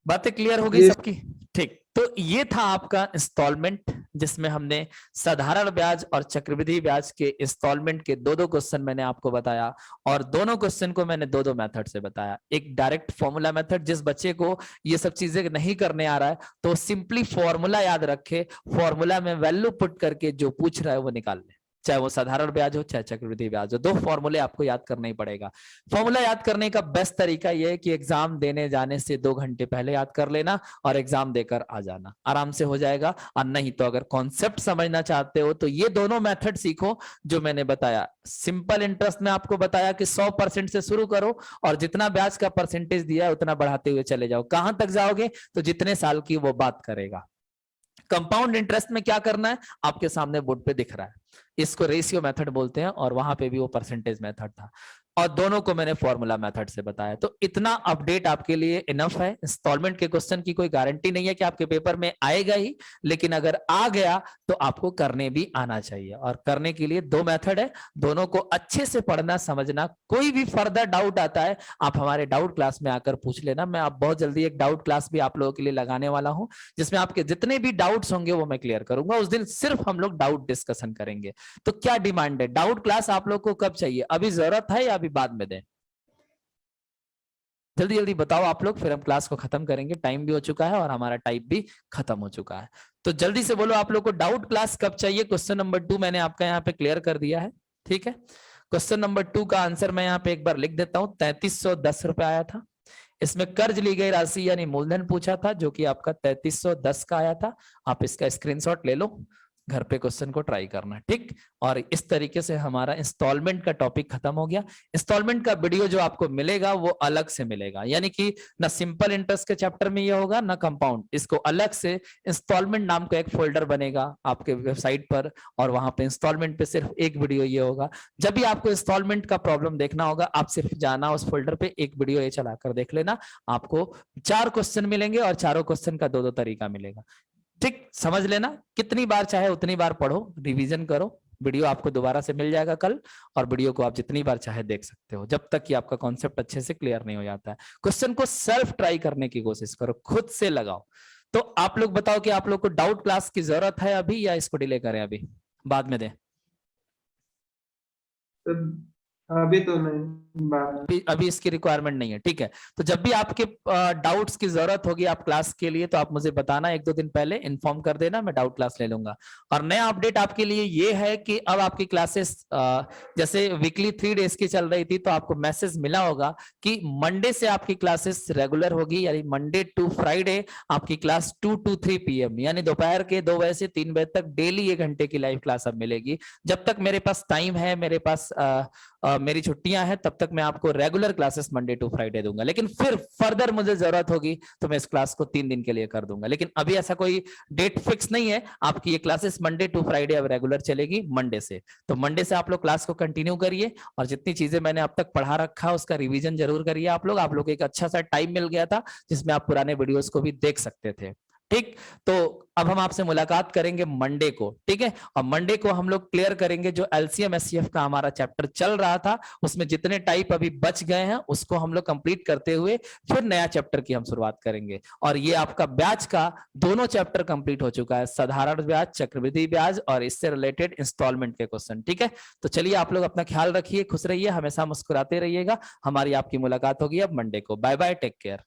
बातें क्लियर हो गई सबकी? ठीक, तो ये था आपका इंस्टॉलमेंट जिसमें हमने साधारण ब्याज और चक्रवृद्धि ब्याज के इंस्टॉलमेंट के दो क्वेश्चन मैंने आपको बताया और दोनों क्वेश्चन को मैंने दो मेथड से बताया। एक डायरेक्ट फॉर्मूला मेथड, जिस बच्चे को ये सब चीजें नहीं करने आ रहा है तो सिंपली फॉर्मूला याद रखे, फॉर्मूला में वैल्यू पुट करके जो पूछ रहा है वो निकाल ले, चाहे वो साधारण ब्याज हो चाहे चक्रवृद्धि ब्याज हो। दो फॉर्मूले आपको याद करना ही पड़ेगा। फॉर्मूला याद करने का बेस्ट तरीका यह है कि एग्जाम देने जाने से 2 घंटे पहले याद कर लेना और एग्जाम देकर आ जाना, आराम से हो जाएगा। और नहीं तो अगर कॉन्सेप्ट समझना चाहते हो तो ये दोनों मेथड सीखो जो मैंने बताया। सिंपल इंटरेस्ट में आपको बताया कि 100% से शुरू करो और जितना ब्याज का परसेंटेज दिया है उतना बढ़ाते हुए चले जाओ। कहां तक जाओगे? तो जितने साल की वो बात करेगा। कंपाउंड इंटरेस्ट में क्या करना है आपके सामने बोर्ड पे दिख रहा है, इसको रेशियो मेथड बोलते हैं और वहां पे भी वो परसेंटेज मेथड था और दोनों को मैंने फॉर्मूला मेथड से बताया। तो इतना अपडेट आपके लिए इनफ है। इंस्टॉलमेंट के क्वेश्चन की कोई गारंटी नहीं है कि आपके पेपर में आएगा ही, लेकिन अगर आ गया तो आपको करने भी आना चाहिए। और करने के लिए दो मेथड है, दोनों को अच्छे से पढ़ना समझना। कोई भी फर्दर डाउट आता है आप हमारे डाउट क्लास में आकर पूछ लेना। मैं आप बहुत जल्दी एक डाउट क्लास भी आप लोगों के लिए लगाने वाला हूं जिसमें आपके जितने भी डाउट्स होंगे वो मैं क्लियर करूंगा। उस दिन सिर्फ हम लोग डाउट डिस्कशन करेंगे। तो क्या डिमांड है? डाउट क्लास आप लोग को कब चाहिए? अभी जरूरत है या अभी बाद में दें? जल्दी जल्दी बताओ आप लोग, फिर हम क्लास को खत्म करेंगे। टाइम भी हो चुका है और हमारा टाइप भी खत्म हो चुका है। तो जल्दी से बोलो आप लोग को डाउट क्लास कब चाहिए। क्वेश्चन नंबर 2 मैंने आपका यहाँ पे क्लियर कर दिया है, ठीक है। क्वेश्चन नंबर 2 का आंसर मैं यहाँ पे एक बार लिख देता हूँ। 3310 रुपए आया था। इसमें कर्ज ली गई राशि यानी मूलधन पूछा था जो कि आपका 3310 का आया था। आप इसका स्क्रीनशॉट ले लो, घर पे क्वेश्चन को ट्राई करना, ठीक। और इस तरीके से हमारा इंस्टॉलमेंट का टॉपिक खत्म हो गया। इंस्टॉलमेंट का वीडियो जो आपको मिलेगा वो अलग से मिलेगा, यानी कि ना सिंपल इंटरेस्ट के चैप्टर में ये होगा ना कंपाउंड। इसको अलग से इंस्टॉलमेंट नाम का एक फोल्डर बनेगा आपके वेबसाइट पर और वहां पे इंस्टॉलमेंट पे सिर्फ एक वीडियो ये होगा। जब भी आपको इंस्टॉलमेंट का प्रॉब्लम देखना होगा आप सिर्फ जाना उस फोल्डर पे, एक वीडियो ये चलाकर देख लेना। आपको 4 क्वेश्चन मिलेंगे और चारों क्वेश्चन का दो तरीका मिलेगा, ठीक। समझ लेना, कितनी बार चाहे उतनी बार पढ़ो, रिवीजन करो। वीडियो आपको दोबारा से मिल जाएगा कल और वीडियो को आप जितनी बार चाहे देख सकते हो जब तक कि आपका कॉन्सेप्ट अच्छे से क्लियर नहीं हो जाता है। क्वेश्चन को सेल्फ ट्राई करने की कोशिश करो, खुद से लगाओ। तो आप लोग बताओ कि आप लोग को डाउट क्लास की जरूरत है अभी या इसको डिले करें, अभी बाद में दें? अभी तो नहीं, बाद अभी इसकी रिक्वायरमेंट नहीं है, ठीक है। तो जब भी आपके डाउट्स की जरूरत होगी आप क्लास के लिए तो आप मुझे बताना, 1-2 दिन पहले इन्फॉर्म कर देना, मैं डाउट क्लास ले लूंगा। और नया अपडेट आपके लिए ये है कि अब आपकी क्लासेस जैसे वीकली 3 डेज की चल रही थी तो आपको मैसेज मिला होगा कि मंडे से आपकी क्लासेस रेगुलर होगी, यानी मंडे टू फ्राइडे आपकी क्लास 2 to 3 PM यानी दोपहर के 2 बजे से 3 बजे तक डेली 1 घंटे की लाइव क्लास अब मिलेगी। जब तक मेरे पास टाइम है, मेरे पास मेरी छुट्टियां हैं, तब तक मैं आपको regular classes Monday to Friday दूंगा, लेकिन फिर फर्दर मुझे जरूरत होगी तो मैं इस क्लास को 3 दिन के लिए कर दूंगा। लेकिन अभी ऐसा कोई डेट फिक्स नहीं है, आपकी ये क्लासेस मंडे टू फ्राइडे अब रेगुलर चलेगी मंडे से। तो मंडे से आप लोग क्लास को कंटिन्यू करिए और जितनी चीजें मैंने अब तक पढ़ा रखा उसका रिवीजन जरूर करिए। आप लोग को एक अच्छा सा टाइम मिल गया था जिसमें आप पुराने वीडियोस को भी देख सकते थे। ठीक, तो अब हम आपसे मुलाकात करेंगे मंडे को, ठीक है। और मंडे को हम लोग क्लियर करेंगे जो एलसीएम एचसीएफ का हमारा चैप्टर चल रहा था, उसमें जितने टाइप अभी बच गए हैं उसको हम लोग कंप्लीट करते हुए फिर नया चैप्टर की हम शुरुआत करेंगे। और ये आपका ब्याज का दोनों चैप्टर कंप्लीट हो चुका है, साधारण ब्याज, चक्रवृद्धि ब्याज और इससे रिलेटेड इंस्टॉलमेंट के क्वेश्चन, ठीक है। तो चलिए आप लोग अपना ख्याल रखिए, खुश रहिए, हमेशा मुस्कुराते रहिएगा। हमारी आपकी मुलाकात होगी अब मंडे को। Bye bye, take care.